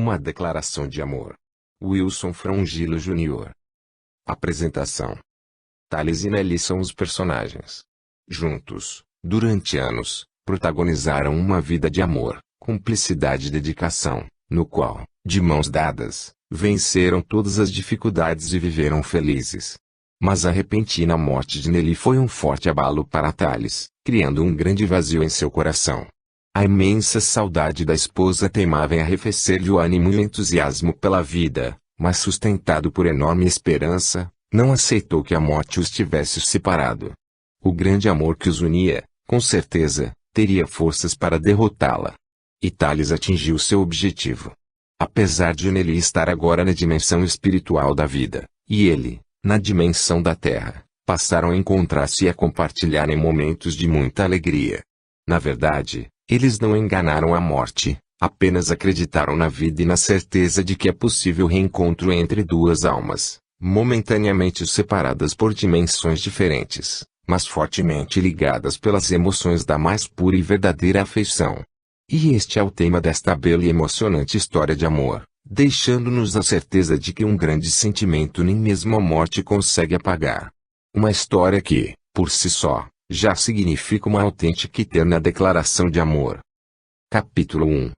Uma declaração de amor. Wilson Frangillo Jr. Apresentação. Thales e Nelly são os personagens. Juntos, durante anos, protagonizaram uma vida de amor, cumplicidade e dedicação, no qual, de mãos dadas, venceram todas as dificuldades e viveram felizes. Mas a repentina morte de Nelly foi um forte abalo para Thales, criando um grande vazio em seu coração. A imensa saudade da esposa teimava em arrefecer-lhe o ânimo e o entusiasmo pela vida, mas sustentado por enorme esperança, não aceitou que a morte os tivesse separado. O grande amor que os unia, com certeza, teria forças para derrotá-la. E Thales atingiu seu objetivo. Apesar de Nelly estar agora na dimensão espiritual da vida, e ele, na dimensão da terra, passaram a encontrar-se e a compartilhar em momentos de muita alegria. Na verdade, eles não enganaram a morte, apenas acreditaram na vida e na certeza de que é possível reencontro entre duas almas, momentaneamente separadas por dimensões diferentes, mas fortemente ligadas pelas emoções da mais pura e verdadeira afeição. E este é o tema desta bela e emocionante história de amor, deixando-nos a certeza de que um grande sentimento nem mesmo a morte consegue apagar. Uma história que, por si só, já significa uma autêntica e eterna declaração de amor. Capítulo 1.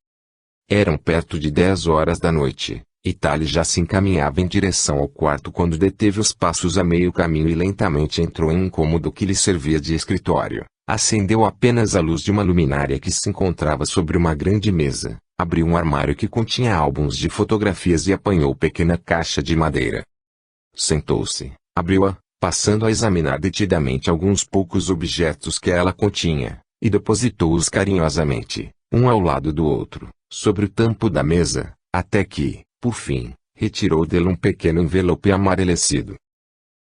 Eram perto de 10 horas da noite, e Thales já se encaminhava em direção ao quarto quando deteve os passos a meio caminho e lentamente entrou em um cômodo que lhe servia de escritório. Acendeu apenas a luz de uma luminária que se encontrava sobre uma grande mesa, abriu um armário que continha álbuns de fotografias e apanhou pequena caixa de madeira. Sentou-se, abriu-a, passando a examinar detidamente alguns poucos objetos que ela continha, e depositou-os carinhosamente, um ao lado do outro, sobre o tampo da mesa, até que, por fim, retirou dele um pequeno envelope amarelecido.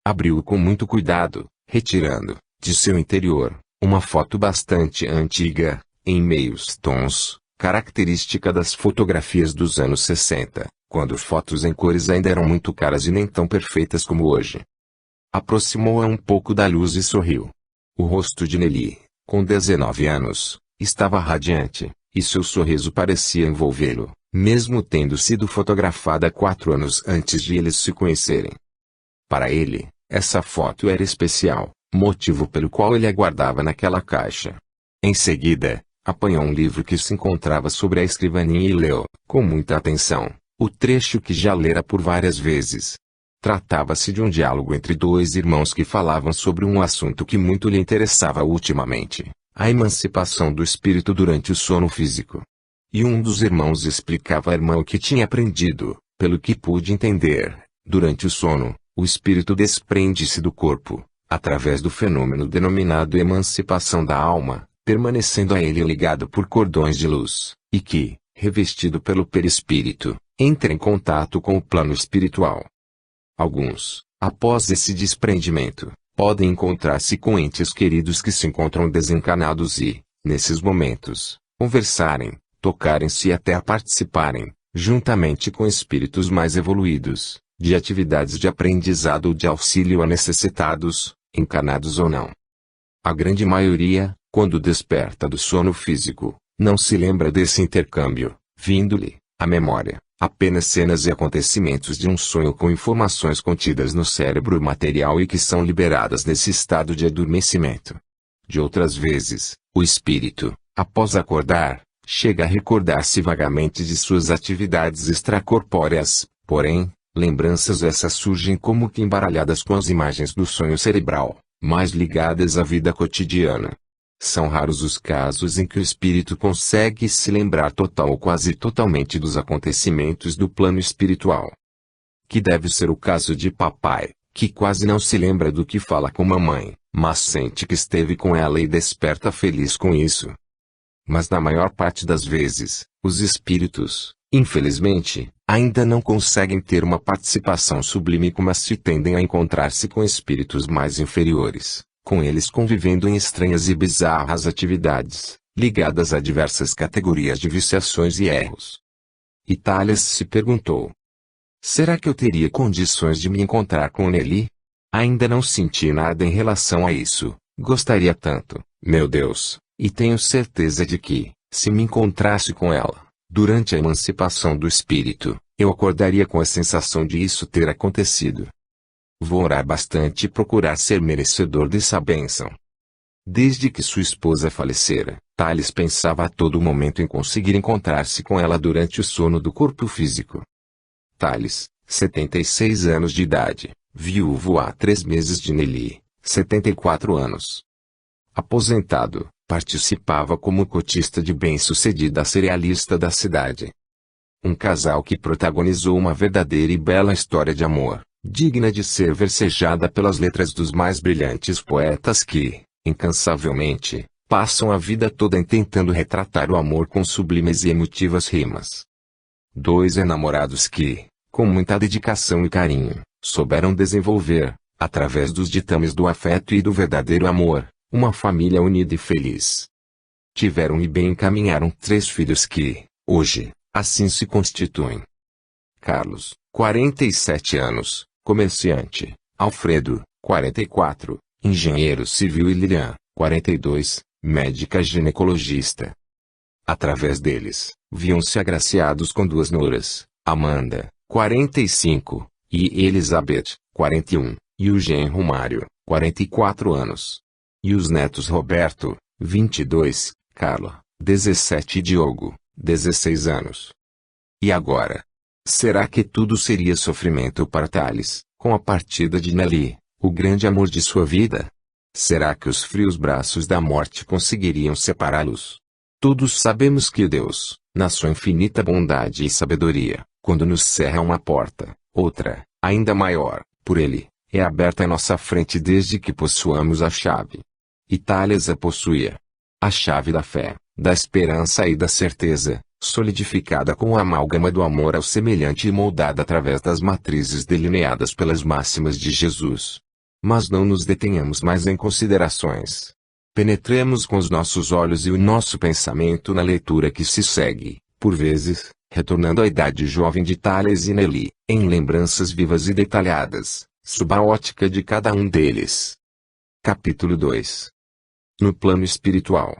Abriu-o com muito cuidado, retirando, de seu interior, uma foto bastante antiga, em meios tons, característica das fotografias dos anos 60, quando fotos em cores ainda eram muito caras e nem tão perfeitas como hoje. Aproximou-a um pouco da luz e sorriu. O rosto de Nelly, com 19 anos, estava radiante, e seu sorriso parecia envolvê-lo, mesmo tendo sido fotografada 4 anos antes de eles se conhecerem. Para ele, essa foto era especial, motivo pelo qual ele a guardava naquela caixa. Em seguida, apanhou um livro que se encontrava sobre a escrivaninha e leu, com muita atenção, o trecho que já lera por várias vezes. Tratava-se de um diálogo entre dois irmãos que falavam sobre um assunto que muito lhe interessava ultimamente, a emancipação do espírito durante o sono físico. E um dos irmãos explicava à irmã o que tinha aprendido, pelo que pude entender, durante o sono, o espírito desprende-se do corpo, através do fenômeno denominado emancipação da alma, permanecendo a ele ligado por cordões de luz, e que, revestido pelo perispírito, entra em contato com o plano espiritual. Alguns, após esse desprendimento, podem encontrar-se com entes queridos que se encontram desencanados e, nesses momentos, conversarem, tocarem-se e até participarem, juntamente com espíritos mais evoluídos, de atividades de aprendizado ou de auxílio a necessitados, encanados ou não. A grande maioria, quando desperta do sono físico, não se lembra desse intercâmbio, vindo-lhe, à memória, apenas cenas e acontecimentos de um sonho com informações contidas no cérebro material e que são liberadas nesse estado de adormecimento. De outras vezes, o espírito, após acordar, chega a recordar-se vagamente de suas atividades extracorpóreas, porém, lembranças essas surgem como que embaralhadas com as imagens do sonho cerebral, mais ligadas à vida cotidiana. São raros os casos em que o espírito consegue se lembrar total ou quase totalmente dos acontecimentos do plano espiritual. Que deve ser o caso de papai, que quase não se lembra do que fala com mamãe, mas sente que esteve com ela e desperta feliz com isso. Mas na maior parte das vezes, os espíritos, infelizmente, ainda não conseguem ter uma participação sublime como as se tendem a encontrar-se com espíritos mais inferiores, com eles convivendo em estranhas e bizarras atividades, ligadas a diversas categorias de viciações e erros. E Thales se perguntou: será que eu teria condições de me encontrar com Nelly? Ainda não senti nada em relação a isso, gostaria tanto, meu Deus, e tenho certeza de que, se me encontrasse com ela, Durante a emancipação do espírito, eu acordaria com a sensação de isso ter acontecido. Vou orar bastante e procurar ser merecedor dessa bênção. Desde que sua esposa falecera, Tales pensava a todo momento em conseguir encontrar-se com ela durante o sono do corpo físico. Tales, 76 anos de idade, viúvo há 3 meses de Nelly, 74 anos. Aposentado, participava como cotista de bem-sucedida cerealista da cidade. Um casal que protagonizou uma verdadeira e bela história de amor, digna de ser versejada pelas letras dos mais brilhantes poetas que, incansavelmente, passam a vida toda tentando retratar o amor com sublimes e emotivas rimas. 2 enamorados que, com muita dedicação e carinho, souberam desenvolver, através dos ditames do afeto e do verdadeiro amor, uma família unida e feliz. Tiveram e bem encaminharam 3 filhos que, hoje, assim se constituem. Carlos, 47 anos, comerciante; Alfredo, 44, engenheiro civil; e Lilian, 42, médica ginecologista. Através deles, viam-se agraciados com 2 noras, Amanda, 45, e Elizabeth, 41, e o genro Mário, 44 anos. E os netos Roberto, 22, Carla, 17 e Diogo, 16 anos. E agora? Será que tudo seria sofrimento para Tales, com a partida de Nelly, o grande amor de sua vida? Será que os frios braços da morte conseguiriam separá-los? Todos sabemos que Deus, na sua infinita bondade e sabedoria, quando nos cerra uma porta, outra, ainda maior, por Ele, é aberta à nossa frente desde que possuamos a chave. E Tales a possuía. A chave da fé, da esperança e da certeza, solidificada com a amálgama do amor ao semelhante e moldada através das matrizes delineadas pelas máximas de Jesus. Mas não nos detenhamos mais em considerações. Penetremos com os nossos olhos e o nosso pensamento na leitura que se segue, por vezes, retornando à idade jovem de Tales e Nelly, em lembranças vivas e detalhadas, sob a ótica de cada um deles. Capítulo 2. No plano espiritual.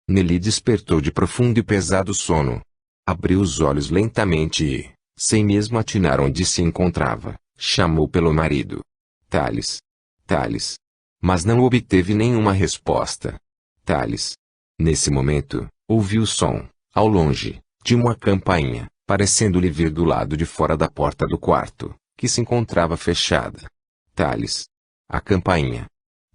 Nelly despertou de profundo e pesado sono. Abriu os olhos lentamente e, sem mesmo atinar onde se encontrava, chamou pelo marido. Tales. Tales. Mas não obteve nenhuma resposta. Tales. Nesse momento, ouviu o som, ao longe, de uma campainha, parecendo-lhe vir do lado de fora da porta do quarto, que se encontrava fechada. Tales. A campainha.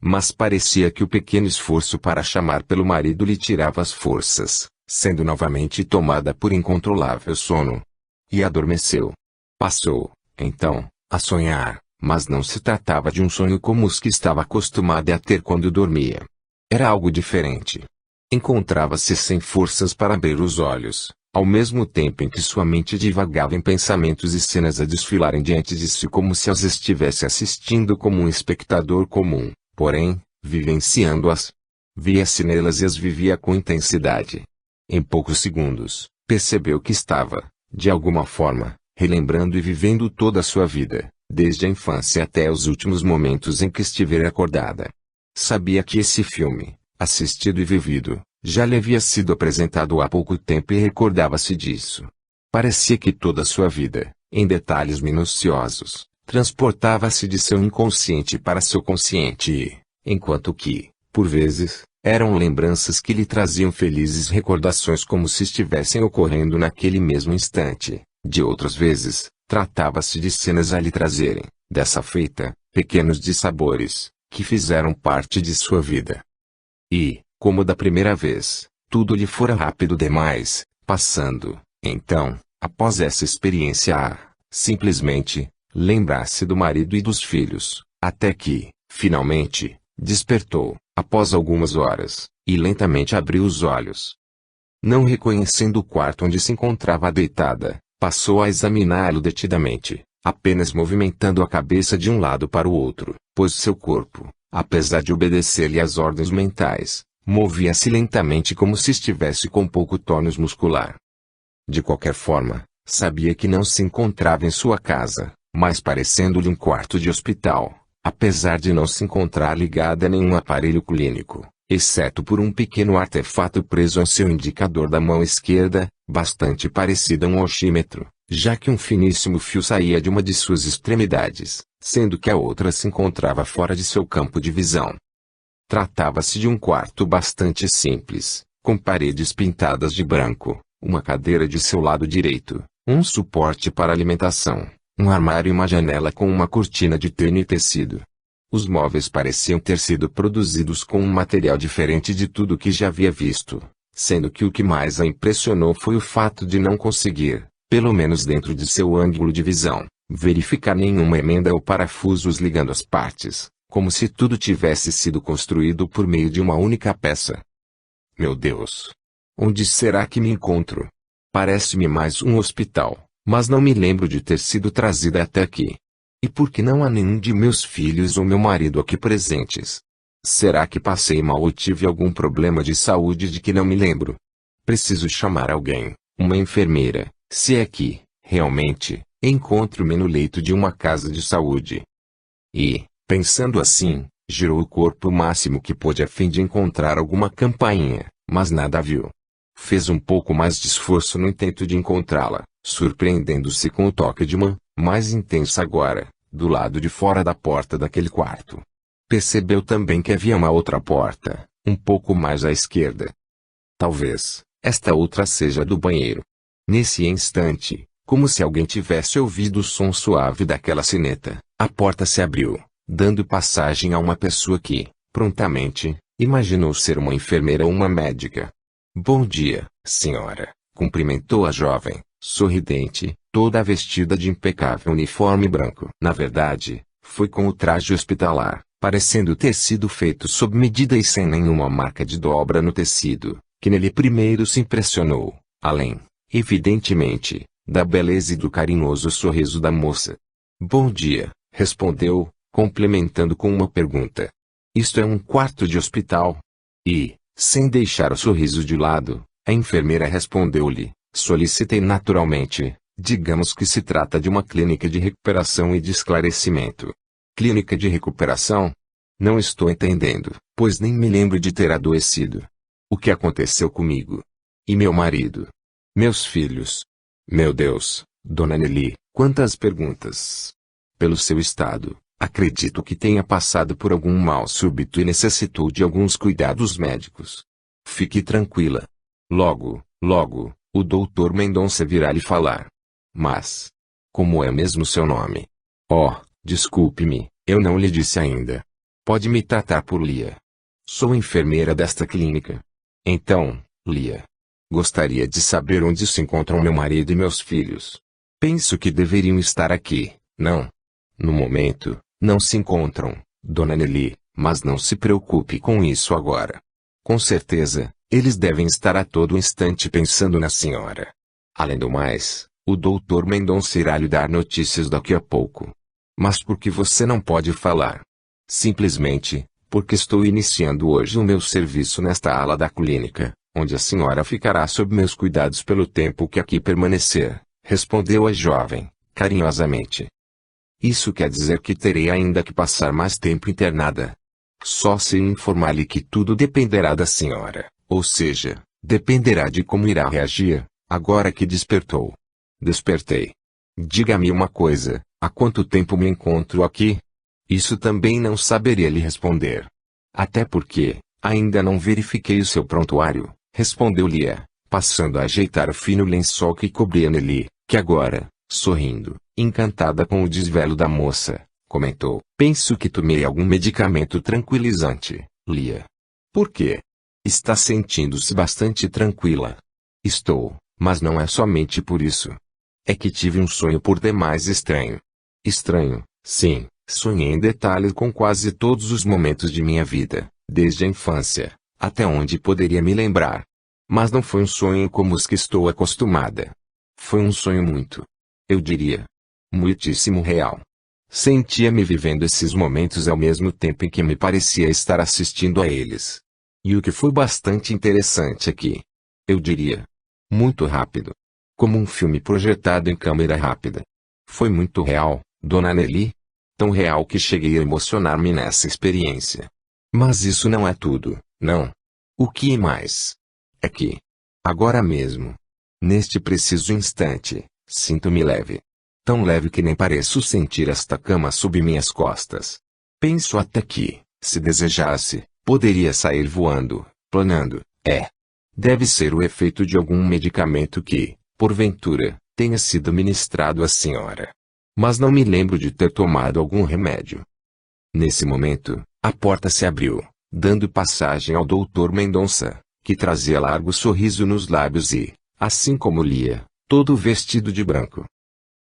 Mas parecia que o pequeno esforço para chamar pelo marido lhe tirava as forças, sendo novamente tomada por incontrolável sono. E adormeceu. Passou, então, a sonhar, mas não se tratava de um sonho como os que estava acostumada a ter quando dormia. Era algo diferente. Encontrava-se sem forças para abrir os olhos, ao mesmo tempo em que sua mente divagava em pensamentos e cenas a desfilarem diante de si como se as estivesse assistindo como um espectador comum. Porém, vivenciando-as. Via-se nelas e as vivia com intensidade. Em poucos segundos, percebeu que estava, de alguma forma, relembrando e vivendo toda a sua vida, desde a infância até os últimos momentos em que estivera acordada. Sabia que esse filme, assistido e vivido, já lhe havia sido apresentado há pouco tempo e recordava-se disso. Parecia que toda a sua vida, em detalhes minuciosos, transportava-se de seu inconsciente para seu consciente e, enquanto que, por vezes, eram lembranças que lhe traziam felizes recordações como se estivessem ocorrendo naquele mesmo instante, de outras vezes, tratava-se de cenas a lhe trazerem, dessa feita, pequenos dissabores, que fizeram parte de sua vida. E, como da primeira vez, tudo lhe fora rápido demais, passando, então, após essa experiência simplesmente, lembrar-se do marido e dos filhos, até que, finalmente, despertou, após algumas horas, e lentamente abriu os olhos. Não reconhecendo o quarto onde se encontrava deitada, passou a examiná-lo detidamente, apenas movimentando a cabeça de um lado para o outro, pois seu corpo, apesar de obedecer-lhe às ordens mentais, movia-se lentamente como se estivesse com pouco tônus muscular. De qualquer forma, sabia que não se encontrava em sua casa, mas parecendo-lhe um quarto de hospital, apesar de não se encontrar ligada a nenhum aparelho clínico, exceto por um pequeno artefato preso em seu indicador da mão esquerda, bastante parecida a um oxímetro, já que um finíssimo fio saía de uma de suas extremidades, sendo que a outra se encontrava fora de seu campo de visão. Tratava-se de um quarto bastante simples, com paredes pintadas de branco, uma cadeira de seu lado direito, um suporte para alimentação, um armário e uma janela com uma cortina de tênis tecido. Os móveis pareciam ter sido produzidos com um material diferente de tudo que já havia visto, sendo que o que mais a impressionou foi o fato de não conseguir, pelo menos dentro de seu ângulo de visão, verificar nenhuma emenda ou parafusos ligando as partes, como se tudo tivesse sido construído por meio de uma única peça. Meu Deus! Onde será que me encontro? Parece-me mais um hospital, mas não me lembro de ter sido trazida até aqui. E por que não há nenhum de meus filhos ou meu marido aqui presentes? Será que passei mal ou tive algum problema de saúde de que não me lembro? Preciso chamar alguém, uma enfermeira, se é que, realmente, encontro-me no leito de uma casa de saúde. E, pensando assim, girou o corpo o máximo que pôde a fim de encontrar alguma campainha, mas nada viu. Fez um pouco mais de esforço no intento de encontrá-la, surpreendendo-se com o toque de uma, mais intensa agora, do lado de fora da porta daquele quarto. Percebeu também que havia uma outra porta, um pouco mais à esquerda. Talvez, esta outra seja do banheiro. Nesse instante, como se alguém tivesse ouvido o som suave daquela sineta, a porta se abriu, dando passagem a uma pessoa que, prontamente, imaginou ser uma enfermeira ou uma médica. Bom dia, senhora, cumprimentou a jovem, sorridente, toda vestida de impecável uniforme branco. Na verdade, foi com o traje hospitalar, parecendo ter sido feito sob medida e sem nenhuma marca de dobra no tecido, que nele primeiro se impressionou, além, evidentemente, da beleza e do carinhoso sorriso da moça. Bom dia, respondeu, complementando com uma pergunta. Isto é um quarto de hospital? E, sem deixar o sorriso de lado, a enfermeira respondeu-lhe, solicitei naturalmente, digamos que se trata de uma clínica de recuperação e de esclarecimento. Clínica de recuperação? Não estou entendendo, pois nem me lembro de ter adoecido. O que aconteceu comigo? E meu marido? Meus filhos? Meu Deus, Dona Nelly, quantas perguntas! Pelo seu estado, acredito que tenha passado por algum mal súbito e necessitou de alguns cuidados médicos. Fique tranquila. Logo, logo, o Dr. Mendonça virá lhe falar. Mas, como é mesmo seu nome? Oh, desculpe-me, eu não lhe disse ainda. Pode me tratar por Lia. Sou enfermeira desta clínica. Então, Lia, gostaria de saber onde se encontram meu marido e meus filhos. Penso que deveriam estar aqui, não? No momento, não se encontram, Dona Nelly, mas não se preocupe com isso agora. Com certeza, eles devem estar a todo instante pensando na senhora. Além do mais, o Dr. Mendonça irá lhe dar notícias daqui a pouco. Mas por que você não pode falar? Simplesmente, porque estou iniciando hoje o meu serviço nesta ala da clínica, onde a senhora ficará sob meus cuidados pelo tempo que aqui permanecer, respondeu a jovem, carinhosamente. Isso quer dizer que terei ainda que passar mais tempo internada. Só sei informar-lhe que tudo dependerá da senhora, ou seja, dependerá de como irá reagir, agora que despertou. Despertei. Diga-me uma coisa, há quanto tempo me encontro aqui? Isso também não saberia lhe responder. Até porque, ainda não verifiquei o seu prontuário, respondeu Lia, passando a ajeitar o fino lençol que cobria Nelly, que agora, sorrindo, encantada com o desvelo da moça, comentou. Penso que tomei algum medicamento tranquilizante, Lia. Por quê? Está sentindo-se bastante tranquila. Estou, mas não é somente por isso. É que tive um sonho por demais estranho. Estranho, sim, sonhei em detalhes com quase todos os momentos de minha vida, desde a infância, até onde poderia me lembrar. Mas não foi um sonho como os que estou acostumada. Foi um sonho muito, eu diria, muitíssimo real. Sentia-me vivendo esses momentos ao mesmo tempo em que me parecia estar assistindo a eles. E o que foi bastante interessante aqui, eu diria, muito rápido. Como um filme projetado em câmera rápida. Foi muito real, Dona Nelly. Tão real que cheguei a emocionar-me nessa experiência. Mas isso não é tudo, não. O que é mais? É que, agora mesmo, Neste preciso instante, sinto-me leve. Tão leve que nem pareço sentir esta cama sob minhas costas. Penso até que, se desejasse, poderia sair voando, planando. Deve ser o efeito de algum medicamento que, porventura, tenha sido ministrado à senhora. Mas não me lembro de ter tomado algum remédio. Nesse momento, a porta se abriu, dando passagem ao Dr. Mendonça, que trazia largo sorriso nos lábios e, assim como Lia, todo vestido de branco.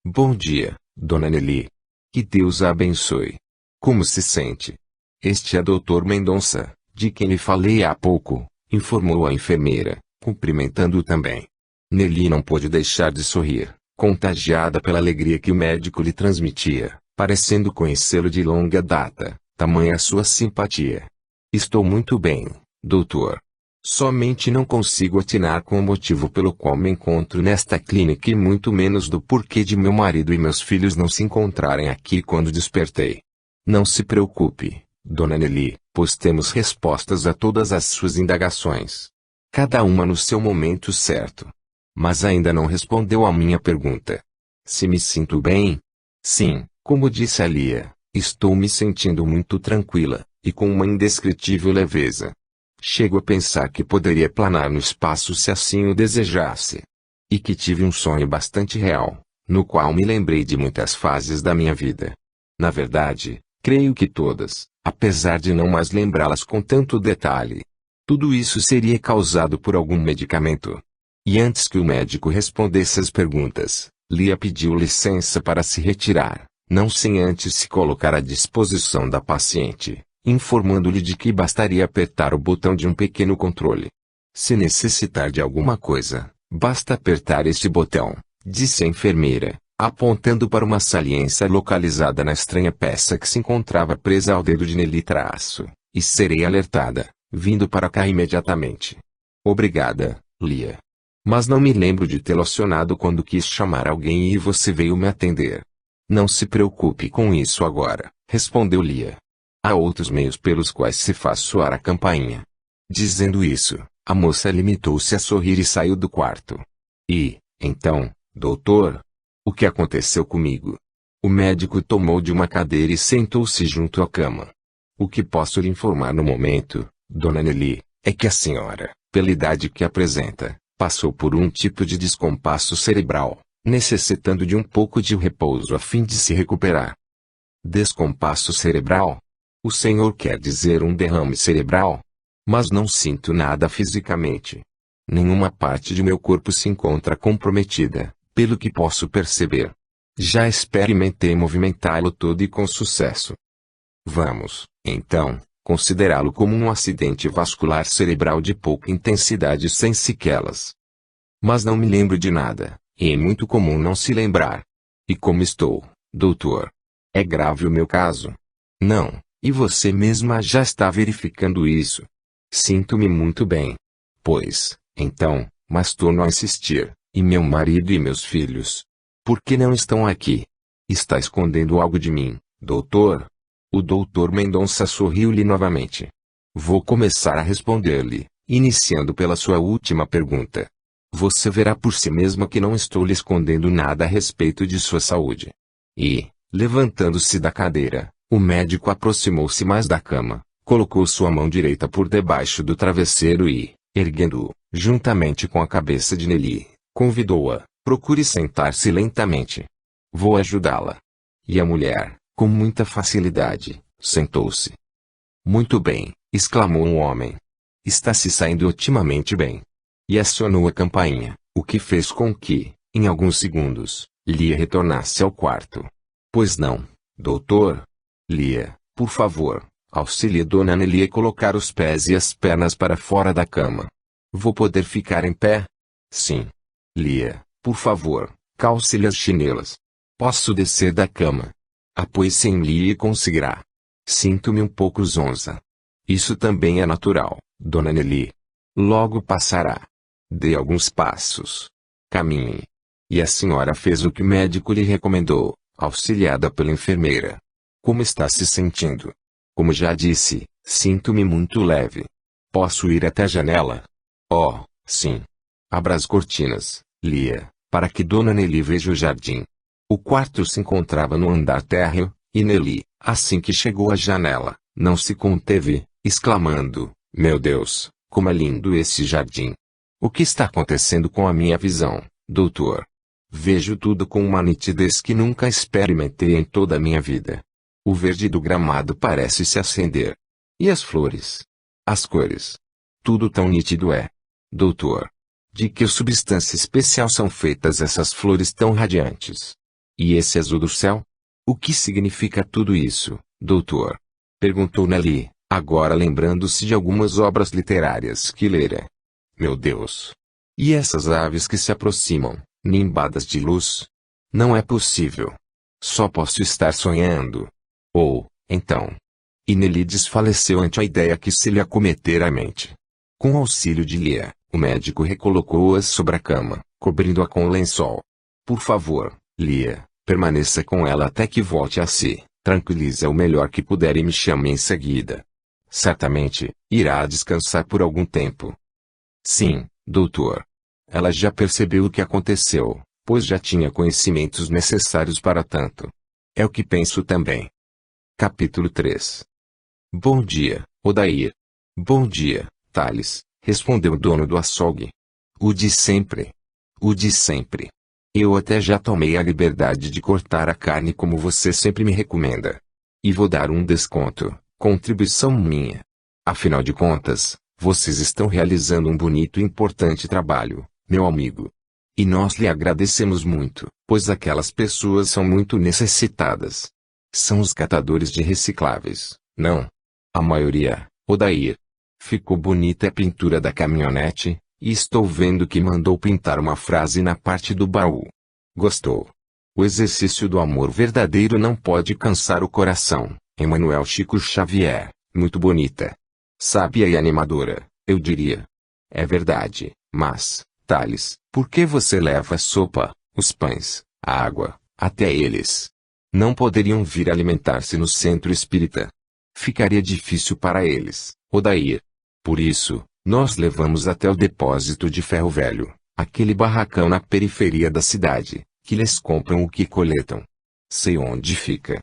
Bom dia, Dona Nelly. Que Deus a abençoe. Como se sente? Este é Dr. Mendonça, de quem lhe falei há pouco, informou a enfermeira, cumprimentando-o também. Nelly não pôde deixar de sorrir, contagiada pela alegria que o médico lhe transmitia, parecendo conhecê-lo de longa data, tamanha sua simpatia. Estou muito bem, doutor. Somente não consigo atinar com o motivo pelo qual me encontro nesta clínica e muito menos do porquê de meu marido e meus filhos não se encontrarem aqui quando despertei. Não se preocupe, Dona Nelly, pois temos respostas a todas as suas indagações. Cada uma no seu momento certo. Mas ainda não respondeu à minha pergunta. Se me sinto bem? Sim, como disse a Lia, estou me sentindo muito tranquila, e com uma indescritível leveza. Chego a pensar que poderia planar no espaço se assim o desejasse. E que tive um sonho bastante real, no qual me lembrei de muitas fases da minha vida. Na verdade, creio que todas, apesar de não mais lembrá-las com tanto detalhe. Tudo isso seria causado por algum medicamento. E antes que o médico respondesse as perguntas, Lia pediu licença para se retirar, não sem antes se colocar à disposição da paciente, informando-lhe de que bastaria apertar o botão de um pequeno controle. Se necessitar de alguma coisa, basta apertar este botão, disse a enfermeira, apontando para uma saliência localizada na estranha peça que se encontrava presa ao dedo de Nelly traço, e serei alertada, vindo para cá imediatamente. Obrigada, Lia. Mas não me lembro de tê-lo acionado quando quis chamar alguém e você veio me atender. Não se preocupe com isso agora, respondeu Lia. Há outros meios pelos quais se faz soar a campainha. Dizendo isso, a moça limitou-se a sorrir e saiu do quarto. E, então, doutor? O que aconteceu comigo? O médico tomou de uma cadeira e sentou-se junto à cama. O que posso lhe informar no momento, Dona Nelly, é que a senhora, pela idade que apresenta, passou por um tipo de descompasso cerebral, necessitando de um pouco de repouso a fim de se recuperar. Descompasso cerebral? O senhor quer dizer um derrame cerebral? Mas não sinto nada fisicamente. Nenhuma parte de meu corpo se encontra comprometida, pelo que posso perceber. Já experimentei movimentá-lo todo e com sucesso. Vamos, então, considerá-lo como um acidente vascular cerebral de pouca intensidade sem sequelas. Mas não me lembro de nada, e é muito comum não se lembrar. E como estou, doutor? É grave o meu caso? Não, e você mesma já está verificando isso. Sinto-me muito bem. Pois, então, mas torno a insistir, e meu marido e meus filhos? Por que não estão aqui? Está escondendo algo de mim, doutor? O doutor Mendonça sorriu-lhe novamente. Vou começar a responder-lhe, iniciando pela sua última pergunta. Você verá por si mesma que não estou lhe escondendo nada a respeito de sua saúde. E, levantando-se da cadeira, o médico aproximou-se mais da cama, colocou sua mão direita por debaixo do travesseiro e, erguendo-o, juntamente com a cabeça de Nelly, convidou-a, procure sentar-se lentamente. Vou ajudá-la. E a mulher, com muita facilidade, sentou-se. Muito bem, exclamou um homem. Está se saindo otimamente bem. E acionou a campainha, o que fez com que, em alguns segundos, Lia retornasse ao quarto. Pois não, doutor? Lia, por favor, auxilie Dona Nelly a colocar os pés e as pernas para fora da cama. Vou poder ficar em pé? Sim. Lia, por favor, calce-lhe as chinelas. Posso descer da cama? Apoie-se em Lia e conseguirá. Sinto-me um pouco zonza. Isso também é natural, Dona Nelly. Logo passará. Dê alguns passos. Caminhe. E a senhora fez o que o médico lhe recomendou, auxiliada pela enfermeira. Como está se sentindo? Como já disse, sinto-me muito leve. Posso ir até a janela? Oh, sim. Abra as cortinas, Lia, para que Dona Nelly veja o jardim. O quarto se encontrava no andar térreo, e Nelly, assim que chegou à janela, não se conteve, exclamando: "Meu Deus, como é lindo esse jardim! O que está acontecendo com a minha visão, doutor? Vejo tudo com uma nitidez que nunca experimentei em toda a minha vida. O verde do gramado parece se acender. E as flores? As cores? Tudo tão nítido é. Doutor, de que substância especial são feitas essas flores tão radiantes? E esse azul do céu? O que significa tudo isso, doutor?" perguntou Nelly, agora lembrando-se de algumas obras literárias que lera. "Meu Deus! E essas aves que se aproximam, nimbadas de luz? Não é possível. Só posso estar sonhando. Ou, então." E Nelly desfaleceu ante a ideia que se lhe acometera à mente. Com auxílio de Lia, o médico recolocou-as sobre a cama, cobrindo-a com o lençol. "Por favor, Lia, permaneça com ela até que volte a si, tranquilize-a o melhor que puder e me chame em seguida. Certamente, irá descansar por algum tempo." "Sim, doutor." Ela já percebeu o que aconteceu, pois já tinha conhecimentos necessários para tanto. "É o que penso também." Capítulo 3. "Bom dia, Odair." "Bom dia, Thales", respondeu o dono do açougue. "O de sempre. O de sempre. Eu até já tomei a liberdade de cortar a carne como você sempre me recomenda. E vou dar um desconto, contribuição minha. Afinal de contas, vocês estão realizando um bonito e importante trabalho, meu amigo. E nós lhe agradecemos muito, pois aquelas pessoas são muito necessitadas. São os catadores de recicláveis, não? A maioria, Odair. Ficou bonita a pintura da caminhonete, e estou vendo que mandou pintar uma frase na parte do baú. Gostou? O exercício do amor verdadeiro não pode cansar o coração. Emmanuel Chico Xavier, muito bonita. Sábia e animadora, eu diria. É verdade, mas, Thales, por que você leva a sopa, os pães, a água, até eles? Não poderiam vir alimentar-se no centro espírita? Ficaria difícil para eles, Odair. Por isso, nós levamos até o depósito de ferro velho, aquele barracão na periferia da cidade, que lhes compram o que coletam. Sei onde fica.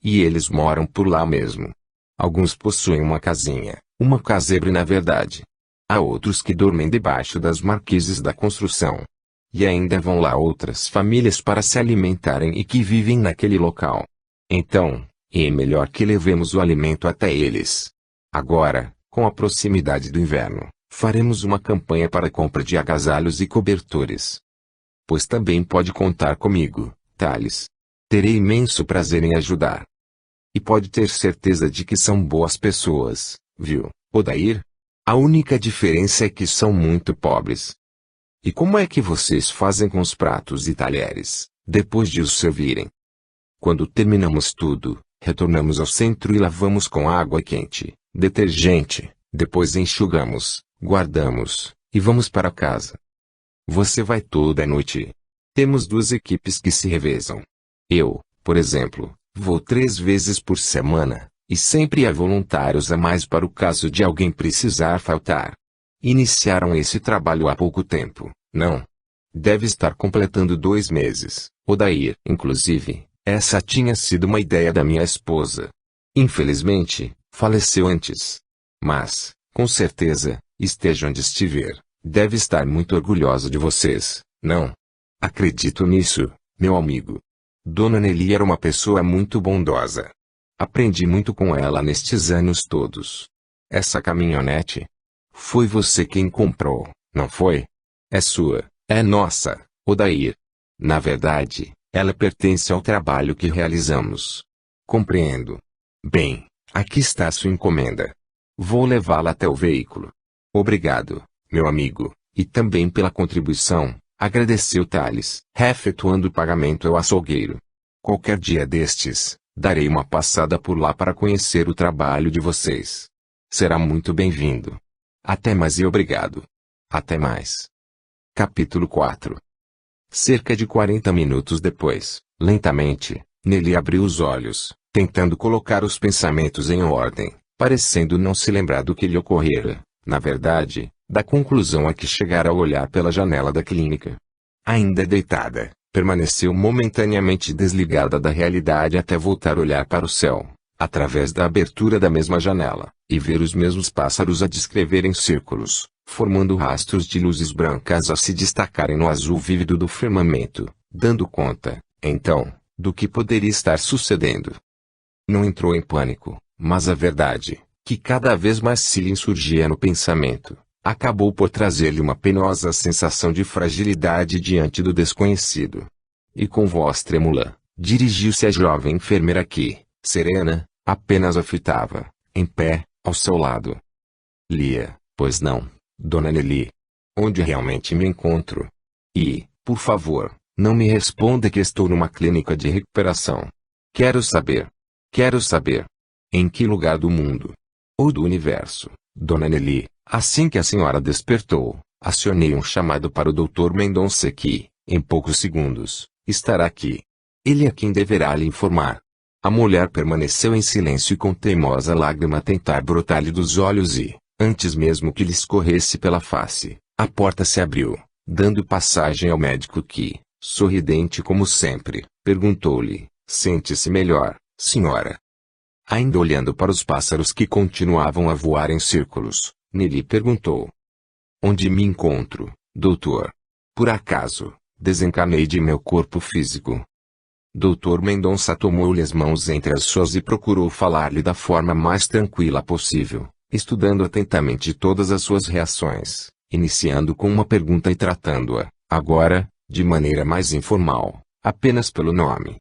E eles moram por lá mesmo. Alguns possuem uma casinha, uma casebre na verdade. Há outros que dormem debaixo das marquises da construção. E ainda vão lá outras famílias para se alimentarem e que vivem naquele local. Então, é melhor que levemos o alimento até eles. Agora, com a proximidade do inverno, faremos uma campanha para a compra de agasalhos e cobertores. Pois também pode contar comigo, Thales. Terei imenso prazer em ajudar. E pode ter certeza de que são boas pessoas, viu, Odair? A única diferença é que são muito pobres. E como é que vocês fazem com os pratos e talheres, depois de os servirem? Quando terminamos tudo, retornamos ao centro e lavamos com água quente, detergente, depois enxugamos, guardamos, e vamos para casa. Você vai toda a noite. Temos 2 equipes que se revezam. Eu, por exemplo, vou 3 vezes por semana, e sempre há voluntários a mais para o caso de alguém precisar faltar. Iniciaram esse trabalho há pouco tempo, não? Deve estar completando 2 meses, Odair. Inclusive, essa tinha sido uma ideia da minha esposa. Infelizmente, faleceu antes. Mas, com certeza, esteja onde estiver, deve estar muito orgulhosa de vocês, não? Acredito nisso, meu amigo. Dona Nelly era uma pessoa muito bondosa. Aprendi muito com ela nestes anos todos. Essa caminhonete? Foi você quem comprou, não foi? É sua, é nossa, Odair. Na verdade, ela pertence ao trabalho que realizamos. Compreendo. Bem, aqui está a sua encomenda. Vou levá-la até o veículo. Obrigado, meu amigo, e também pela contribuição, agradeceu Thales, efetuando o pagamento ao açougueiro. Qualquer dia destes, darei uma passada por lá para conhecer o trabalho de vocês. Será muito bem-vindo. Até mais e obrigado. Até mais. Capítulo 4. Cerca de 40 minutos depois, lentamente, Nelly abriu os olhos, tentando colocar os pensamentos em ordem, parecendo não se lembrar do que lhe ocorrera, na verdade, da conclusão a que chegara ao olhar pela janela da clínica. Ainda deitada, permaneceu momentaneamente desligada da realidade até voltar a olhar para o céu, através da abertura da mesma janela, e ver os mesmos pássaros a descreverem círculos, formando rastros de luzes brancas a se destacarem no azul vívido do firmamento, dando conta, então, do que poderia estar sucedendo. Não entrou em pânico, mas a verdade, que cada vez mais se lhe insurgia no pensamento, acabou por trazer-lhe uma penosa sensação de fragilidade diante do desconhecido. E com voz trêmula, dirigiu-se à jovem enfermeira que, serena, apenas a fitava, em pé, ao seu lado. Lia, pois não, Dona Nelly. Onde realmente me encontro? E, por favor, não me responda que estou numa clínica de recuperação. Quero saber. Quero saber. Em que lugar do mundo? Ou do universo, Dona Nelly? Assim que a senhora despertou, acionei um chamado para o Dr. Mendonça que, em poucos segundos, estará aqui. Ele é quem deverá lhe informar. A mulher permaneceu em silêncio e com teimosa lágrima tentar brotar-lhe dos olhos e, antes mesmo que lhe escorresse pela face, a porta se abriu, dando passagem ao médico que, sorridente como sempre, perguntou-lhe: "Sente-se melhor, senhora?" Ainda olhando para os pássaros que continuavam a voar em círculos, Nelly perguntou: "Onde me encontro, doutor? Por acaso, desencarnei de meu corpo físico?" Dr. Mendonça tomou-lhe as mãos entre as suas e procurou falar-lhe da forma mais tranquila possível, estudando atentamente todas as suas reações, iniciando com uma pergunta e tratando-a, agora, de maneira mais informal, apenas pelo nome.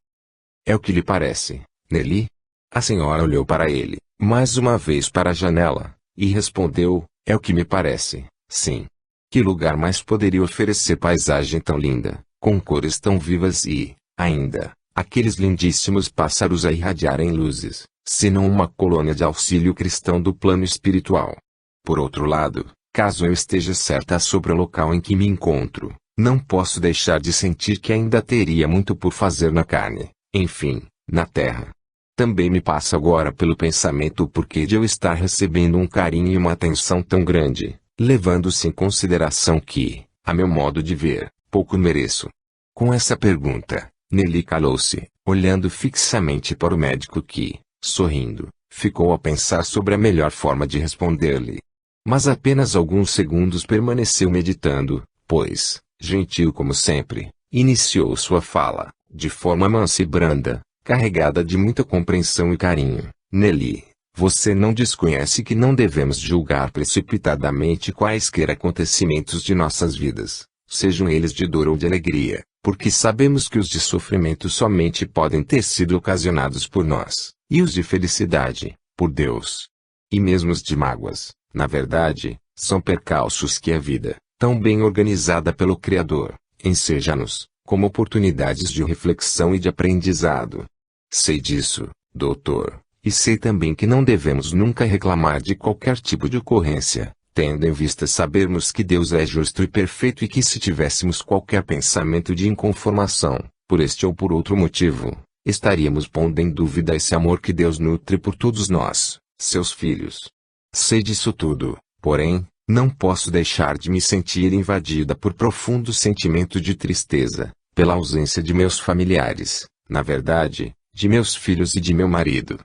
"É o que lhe parece, Nelly?" A senhora olhou para ele, mais uma vez para a janela, e respondeu: "É o que me parece, sim. Que lugar mais poderia oferecer paisagem tão linda, com cores tão vivas e, ainda, aqueles lindíssimos pássaros a irradiarem luzes, senão uma colônia de auxílio cristão do plano espiritual? Por outro lado, caso eu esteja certa sobre o local em que me encontro, não posso deixar de sentir que ainda teria muito por fazer na carne, enfim, na terra. Também me passa agora pelo pensamento o porquê de eu estar recebendo um carinho e uma atenção tão grande, levando-se em consideração que, a meu modo de ver, pouco mereço." Com essa pergunta, Nelly calou-se, olhando fixamente para o médico que, sorrindo, ficou a pensar sobre a melhor forma de responder-lhe. Mas apenas alguns segundos permaneceu meditando, pois, gentil como sempre, iniciou sua fala, de forma mansa e branda, carregada de muita compreensão e carinho. "Nelly, você não desconhece que não devemos julgar precipitadamente quaisquer acontecimentos de nossas vidas, sejam eles de dor ou de alegria, porque sabemos que os de sofrimento somente podem ter sido ocasionados por nós, e os de felicidade, por Deus. E mesmo os de mágoas, na verdade, são percalços que a vida, tão bem organizada pelo Criador, enseja-nos, como oportunidades de reflexão e de aprendizado. Sei disso, doutor, e sei também que não devemos nunca reclamar de qualquer tipo de ocorrência, tendo em vista sabermos que Deus é justo e perfeito e que se tivéssemos qualquer pensamento de inconformação, por este ou por outro motivo, estaríamos pondo em dúvida esse amor que Deus nutre por todos nós, seus filhos. Sei disso tudo, porém, não posso deixar de me sentir invadida por profundo sentimento de tristeza, pela ausência de meus familiares, na verdade, de meus filhos e de meu marido.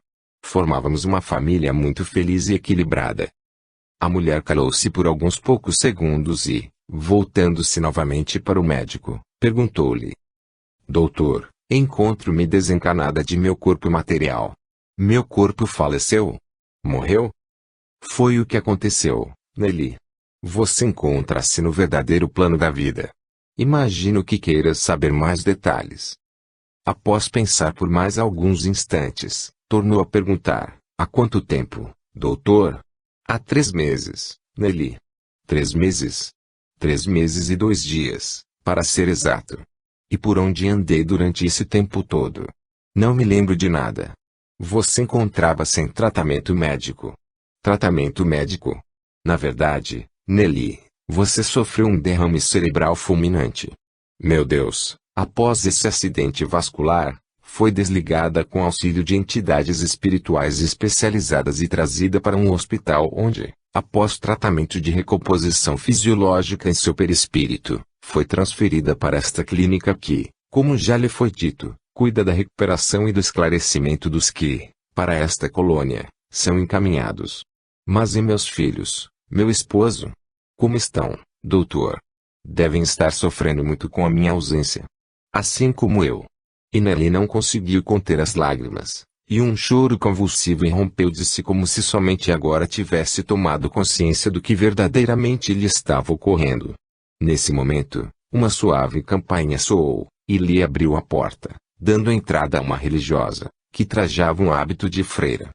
Formávamos uma família muito feliz e equilibrada." A mulher calou-se por alguns poucos segundos e, voltando-se novamente para o médico, perguntou-lhe: "Doutor, encontro-me desencarnada de meu corpo material. Meu corpo faleceu? Morreu? Foi o que aconteceu, Nelly. Você encontra-se no verdadeiro plano da vida. Imagino que queiras saber mais detalhes." Após pensar por mais alguns instantes, tornou a perguntar: "Há quanto tempo, doutor?" "Há 3 meses, Nelly." 3 meses? 3 meses e 2 dias, para ser exato. "E por onde andei durante esse tempo todo?" "Não me lembro de nada." "Você encontrava-se em tratamento médico?" "Tratamento médico?" "Na verdade, Nelly, você sofreu um derrame cerebral fulminante." "Meu Deus!" "Após esse acidente vascular, foi desligada com auxílio de entidades espirituais especializadas e trazida para um hospital onde, após tratamento de recomposição fisiológica em seu perispírito, Foi transferida para esta clínica que, como já lhe foi dito, cuida da recuperação e do esclarecimento dos que, para esta colônia, são encaminhados. Mas e meus filhos, meu esposo? Como estão, doutor? Devem estar sofrendo muito com a minha ausência. Assim como eu. E Nelly não conseguiu conter as lágrimas, e um choro convulsivo irrompeu de si como se somente agora tivesse tomado consciência do que verdadeiramente lhe estava ocorrendo. Nesse momento, uma suave campainha soou, e lhe abriu a porta, dando entrada a uma religiosa, que trajava um hábito de freira.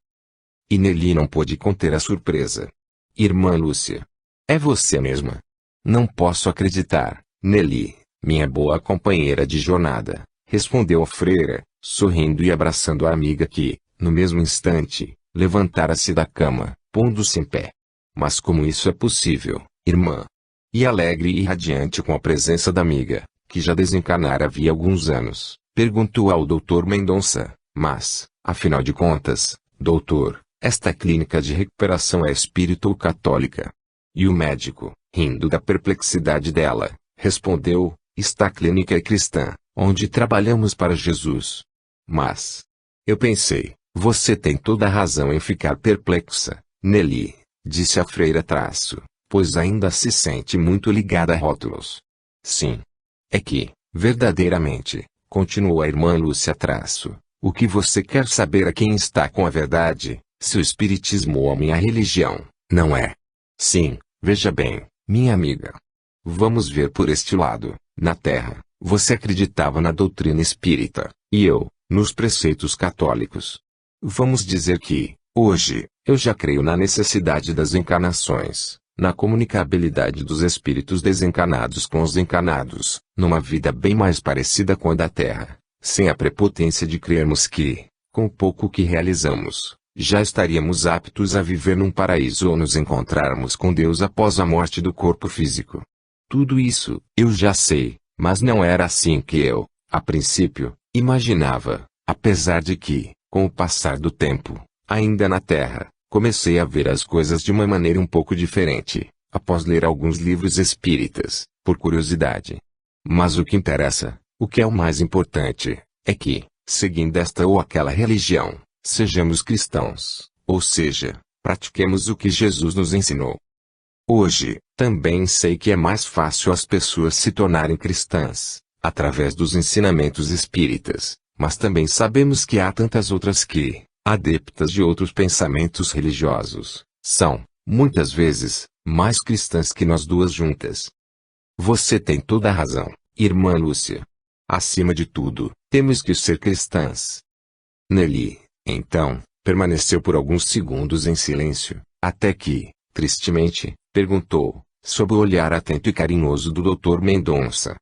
E Nelly não pôde conter a surpresa. Irmã Lúcia. É você mesma? Não posso acreditar, Nelly, minha boa companheira de jornada, respondeu a freira, sorrindo e abraçando a amiga que, no mesmo instante, levantara-se da cama, pondo-se em pé. Mas como isso é possível, irmã? E alegre e radiante com a presença da amiga, que já desencarnara havia alguns anos, perguntou ao Dr. Mendonça, mas, afinal de contas, doutor, esta clínica de recuperação é espírita ou católica? E o médico, rindo da perplexidade dela, respondeu, esta clínica é cristã, onde trabalhamos para Jesus. Mas, eu pensei, você tem toda a razão em ficar perplexa, Nelly, disse a freira traço, pois ainda se sente muito ligada a rótulos. Sim. É que, verdadeiramente, continuou a irmã Lúcia traço, o que você quer saber é quem está com a verdade, se o espiritismo ou a minha religião, não é? Sim, veja bem, minha amiga. Vamos ver por este lado, na Terra, você acreditava na doutrina espírita, e eu, nos preceitos católicos. Vamos dizer que, hoje, eu já creio na necessidade das encarnações, na comunicabilidade dos espíritos desencarnados com os encarnados, numa vida bem mais parecida com a da Terra, sem a prepotência de crermos que, com o pouco que realizamos, já estaríamos aptos a viver num paraíso ou nos encontrarmos com Deus após a morte do corpo físico. Tudo isso, eu já sei, mas não era assim que eu, a princípio, imaginava, apesar de que, com o passar do tempo, ainda na Terra, comecei a ver as coisas de uma maneira um pouco diferente, após ler alguns livros espíritas, por curiosidade. Mas o que interessa, o que é o mais importante, é que, seguindo esta ou aquela religião, sejamos cristãos, ou seja, pratiquemos o que Jesus nos ensinou. Hoje, também sei que é mais fácil as pessoas se tornarem cristãs, através dos ensinamentos espíritas, mas também sabemos que há tantas outras que, adeptas de outros pensamentos religiosos, são, muitas vezes, mais cristãs que nós duas juntas. Você tem toda a razão, irmã Lúcia. Acima de tudo, temos que ser cristãs. Nelly, então, permaneceu por alguns segundos em silêncio, até que, tristemente, perguntou, sob o olhar atento e carinhoso do Dr. Mendonça.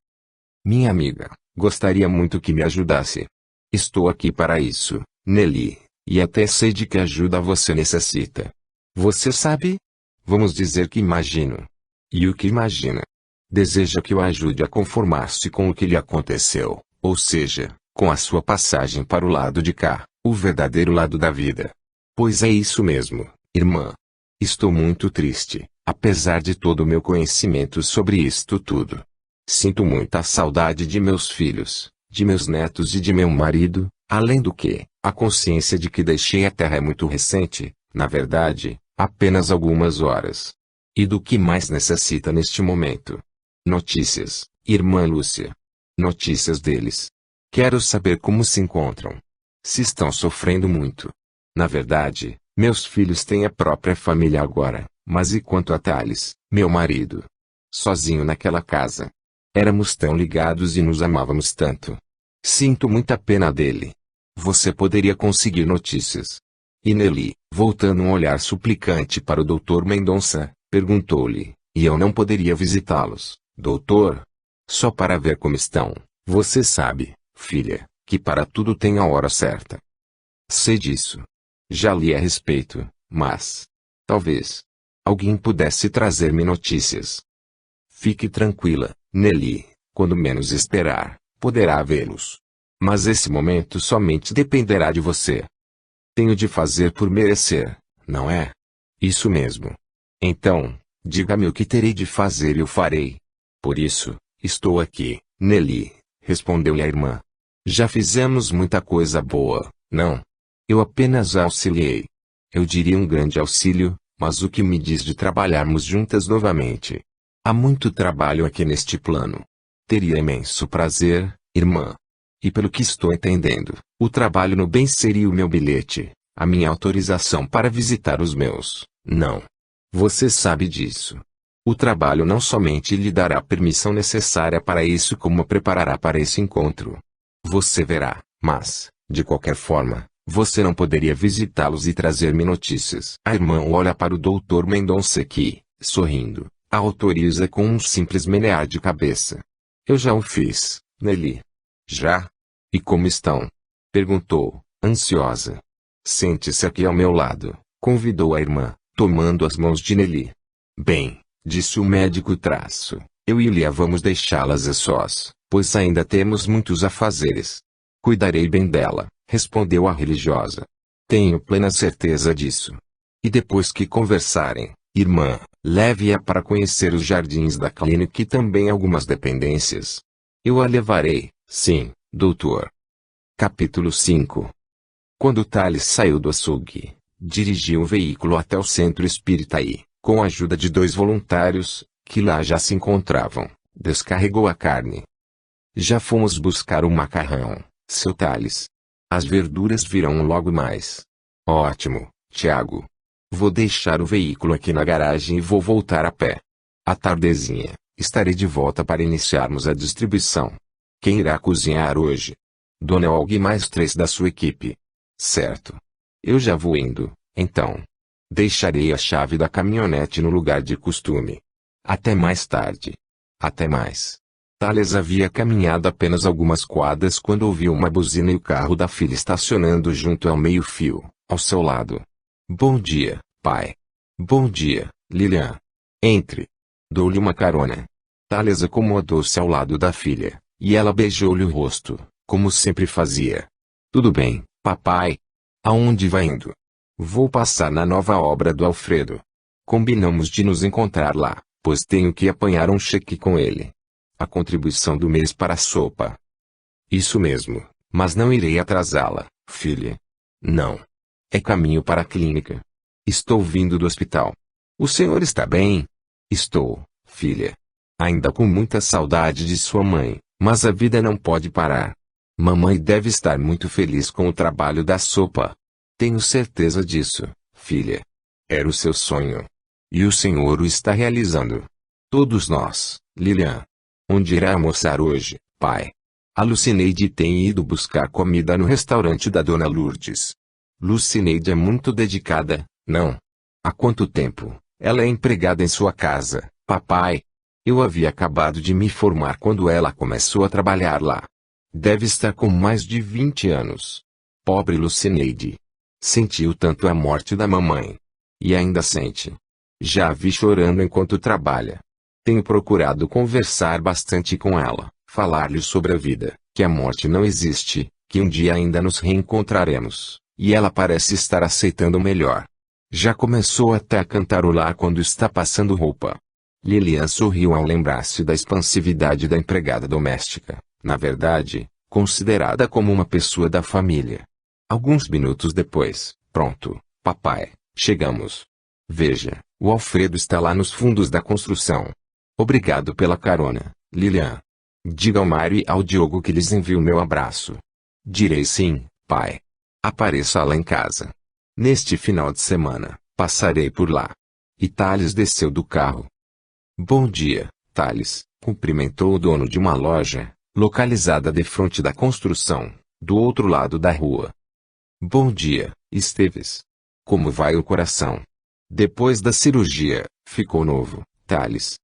Minha amiga, gostaria muito que me ajudasse. Estou aqui para isso, Nelly. E até sei de que ajuda você necessita. Você sabe? Vamos dizer que imagino. E o que imagina? Deseja que eu ajude a conformar-se com o que lhe aconteceu, ou seja, com a sua passagem para o lado de cá, o verdadeiro lado da vida. Pois é isso mesmo, irmã. Estou muito triste, apesar de todo o meu conhecimento sobre isto tudo. Sinto muita saudade de meus filhos, de meus netos e de meu marido, além do que, a consciência de que deixei a Terra é muito recente, na verdade, apenas algumas horas. E do que mais necessita neste momento? Notícias, irmã Lúcia. Notícias deles. Quero saber como se encontram. Se estão sofrendo muito. Na verdade, meus filhos têm a própria família agora, mas e quanto a Thales, meu marido? Sozinho naquela casa. Éramos tão ligados e nos amávamos tanto. Sinto muita pena dele. Você poderia conseguir notícias. E Nelly, voltando um olhar suplicante para o Dr. Mendonça, perguntou-lhe, e eu não poderia visitá-los, doutor? Só para ver como estão. Você sabe, filha, que para tudo tem a hora certa. Sei disso. Já li a respeito, mas, talvez, alguém pudesse trazer-me notícias. Fique tranquila, Nelly, quando menos esperar, poderá vê-los. Mas esse momento somente dependerá de você. Tenho de fazer por merecer, não é? Isso mesmo. Então, diga-me o que terei de fazer e eu farei. Por isso, Estou aqui, Nelly, respondeu-lhe a irmã. Já fizemos muita coisa boa, não? Eu apenas a auxiliei. Eu diria um grande auxílio, mas o que me diz de trabalharmos juntas novamente? Há muito trabalho aqui neste plano. Teria imenso prazer, irmã. E pelo que estou entendendo, o trabalho no bem seria o meu bilhete, a minha autorização para visitar os meus. Não. Você sabe disso. O trabalho não somente lhe dará a permissão necessária para isso, como a preparará para esse encontro. Você verá, mas, de qualquer forma, você não poderia visitá-los e trazer-me notícias. A irmã olha para o Dr. Mendonça que, sorrindo, a autoriza com um simples menear de cabeça. Eu já o fiz, Nelly. Já? E como estão? Perguntou, ansiosa. Sente-se aqui ao meu lado, convidou a irmã, tomando as mãos de Nelly. Bem, disse o médico traço, eu e Lia vamos deixá-las a sós, pois ainda temos muitos afazeres. Cuidarei bem dela, respondeu a religiosa. Tenho plena certeza disso. E depois que conversarem, irmã, leve-a para conhecer os jardins da clínica e também algumas dependências. Eu a levarei, sim, doutor. Capítulo 5. Quando Thales saiu do açougue, dirigiu o veículo até o centro espírita e, com a ajuda de 2 voluntários, que lá já se encontravam, descarregou a carne. Já fomos buscar o macarrão, seu Thales. As verduras virão logo mais. Ótimo, Tiago. Vou deixar o veículo aqui na garagem e vou voltar a pé. À tardezinha, estarei de volta para iniciarmos a distribuição. Quem irá cozinhar hoje? Dona Olga e mais 3 da sua equipe. Certo. Eu já vou indo, então. Deixarei a chave da caminhonete no lugar de costume. Até mais tarde. Até mais. Thales havia caminhado apenas algumas quadras quando ouviu uma buzina e o carro da filha estacionando junto ao meio-fio, ao seu lado. Bom dia, pai. Bom dia, Lilian. Entre. Dou-lhe uma carona. Thales acomodou-se ao lado da filha, e ela beijou-lhe o rosto, como sempre fazia. Tudo bem, papai. Aonde vai indo? Vou passar na nova obra do Alfredo. Combinamos de nos encontrar lá, pois tenho que apanhar um cheque com ele. A contribuição do mês para a sopa. Isso mesmo, mas não irei atrasá-la, filha. Não. É caminho para a clínica. Estou vindo do hospital. O senhor está bem? Estou, filha. Ainda com muita saudade de sua mãe, mas a vida não pode parar. Mamãe deve estar muito feliz com o trabalho da sopa. Tenho certeza disso, filha. Era o seu sonho. E o senhor o está realizando. Todos nós, Lilian. Onde irá almoçar hoje, pai? A Lucineide tem ido buscar comida no restaurante da Dona Lourdes. Lucineide é muito dedicada, não? Há quanto tempo? Ela é empregada em sua casa, papai. Eu havia acabado de me formar quando ela começou a trabalhar lá. Deve estar com mais de 20 anos. Pobre Lucineide. Sentiu tanto a morte da mamãe. E ainda sente. Já a vi chorando enquanto trabalha. Tenho procurado conversar bastante com ela, falar-lhe sobre a vida, que a morte não existe, que um dia ainda nos reencontraremos, e ela parece estar aceitando melhor. Já começou até a cantarolar quando está passando roupa. Lilian sorriu ao lembrar-se da expansividade da empregada doméstica, na verdade, considerada como uma pessoa da família. Alguns minutos depois, pronto, papai, chegamos. Veja, o Alfredo está lá nos fundos da construção. Obrigado pela carona, Lilian. Diga ao Mário e ao Diogo que lhes envio meu abraço. Direi sim, pai. Apareça lá em casa. Neste final de semana, passarei por lá. E Thales desceu do carro. Bom dia, Thales, cumprimentou o dono de uma loja, localizada defronte da construção, do outro lado da rua. Bom dia, Esteves. Como vai o coração? Depois da cirurgia, ficou novo, Thales.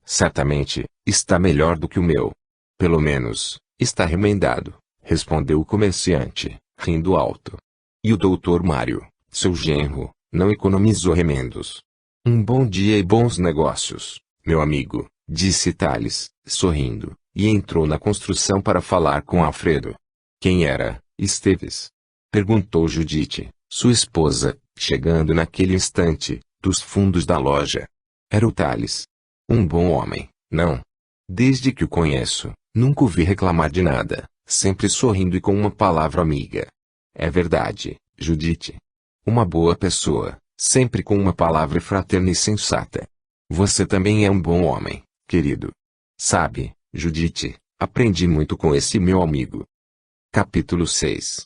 Certamente, está melhor do que o meu. Pelo menos, está remendado, respondeu o comerciante, rindo alto. E o doutor Mário, seu genro, não economizou remendos. Um bom dia e bons negócios, meu amigo, disse Thales, sorrindo, e entrou na construção para falar com Alfredo. Quem era, Esteves? Perguntou Judite, sua esposa, chegando naquele instante, dos fundos da loja. Era o Thales. Um bom homem, não? Desde que o conheço, nunca o vi reclamar de nada, sempre sorrindo e com uma palavra amiga. É verdade, Judite. Uma boa pessoa, sempre com uma palavra fraterna e sensata. Você também é um bom homem, querido. Sabe, Judite, aprendi muito com esse meu amigo. Capítulo 6.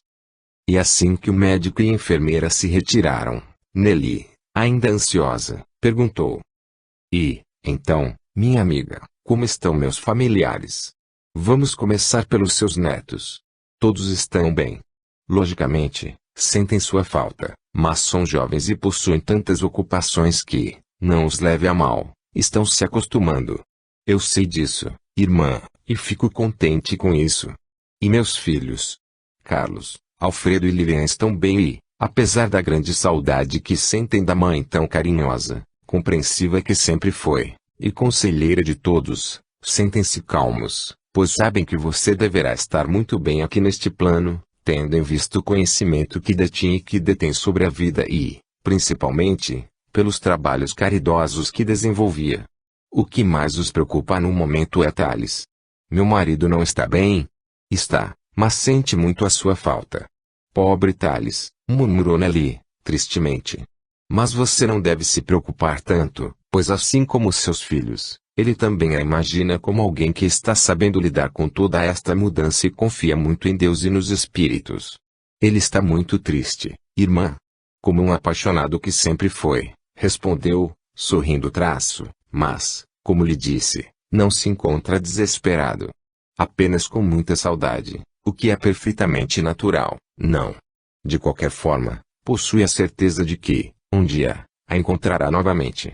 E assim que o médico e a enfermeira se retiraram, Nelly, ainda ansiosa, perguntou: E, então, minha amiga, como estão meus familiares? Vamos começar pelos seus netos. Todos estão bem. Logicamente, sentem sua falta, mas são jovens e possuem tantas ocupações que, não os leve a mal, estão se acostumando. Eu sei disso, irmã, e fico contente com isso. E meus filhos? Carlos, Alfredo e Lilian estão bem e, apesar da grande saudade que sentem da mãe tão carinhosa, compreensiva que sempre foi, e conselheira de todos, sentem-se calmos, pois sabem que você deverá estar muito bem aqui neste plano, tendo em vista o conhecimento que detinha e que detém sobre a vida e, principalmente, pelos trabalhos caridosos que desenvolvia. O que mais os preocupa no momento é Thales. Meu marido não está bem? Está, mas sente muito a sua falta. Pobre Thales, murmurou Nelly, tristemente. Mas você não deve se preocupar tanto, pois assim como seus filhos, ele também a imagina como alguém que está sabendo lidar com toda esta mudança e confia muito em Deus e nos espíritos. Ele está muito triste, irmã. Como um apaixonado que sempre foi, respondeu, sorrindo traço, mas, como lhe disse, não se encontra desesperado. Apenas com muita saudade, o que é perfeitamente natural, não. De qualquer forma, possui a certeza de que, um dia, a encontrará novamente.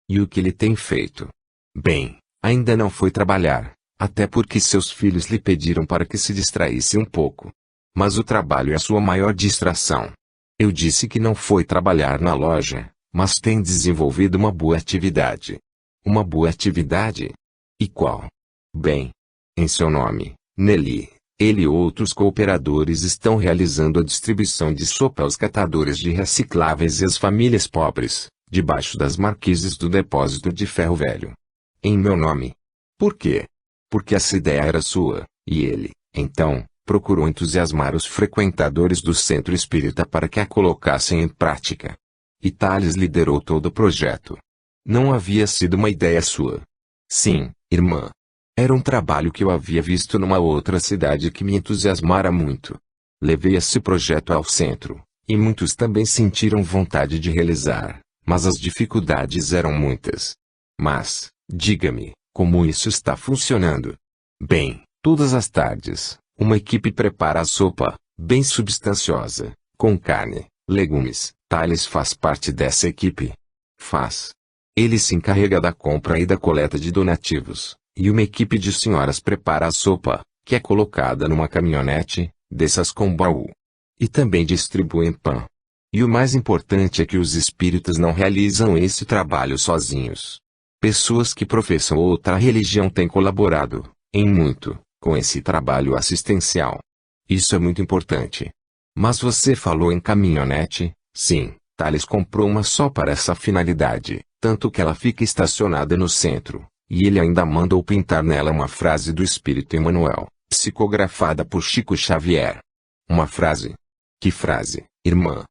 E o que ele tem feito? Bem, ainda não foi trabalhar, até porque seus filhos lhe pediram para que se distraísse um pouco. Mas o trabalho é a sua maior distração. Eu disse que não foi trabalhar na loja, mas tem desenvolvido uma boa atividade. Uma boa atividade? E qual? Bem, em seu nome, Nelly, ele e outros cooperadores estão realizando a distribuição de sopa aos catadores de recicláveis e às famílias pobres, debaixo das marquises do depósito de ferro velho. Em meu nome. Por quê? Porque essa ideia era sua, e ele, então, procurou entusiasmar os frequentadores do centro espírita para que a colocassem em prática. E Thales liderou todo o projeto. Não havia sido uma ideia sua. Sim, irmã. Era um trabalho que eu havia visto numa outra cidade que me entusiasmara muito. Levei esse projeto ao centro, e muitos também sentiram vontade de realizar, mas as dificuldades eram muitas. Mas, diga-me, como isso está funcionando? Bem, todas as tardes, uma equipe prepara a sopa, bem substanciosa, com carne, legumes. Thales faz parte dessa equipe. Faz. Ele se encarrega da compra e da coleta de donativos, e uma equipe de senhoras prepara a sopa, que é colocada numa caminhonete, dessas com baú. E também distribuem pão. E o mais importante é que os espíritas não realizam esse trabalho sozinhos. Pessoas que professam outra religião têm colaborado, em muito, com esse trabalho assistencial. Isso é muito importante. Mas você falou em caminhonete? Sim, Thales comprou uma só para essa finalidade, tanto que ela fica estacionada no centro, e ele ainda mandou pintar nela uma frase do Espírito Emmanuel, psicografada por Chico Xavier. Uma frase? Que frase, irmã?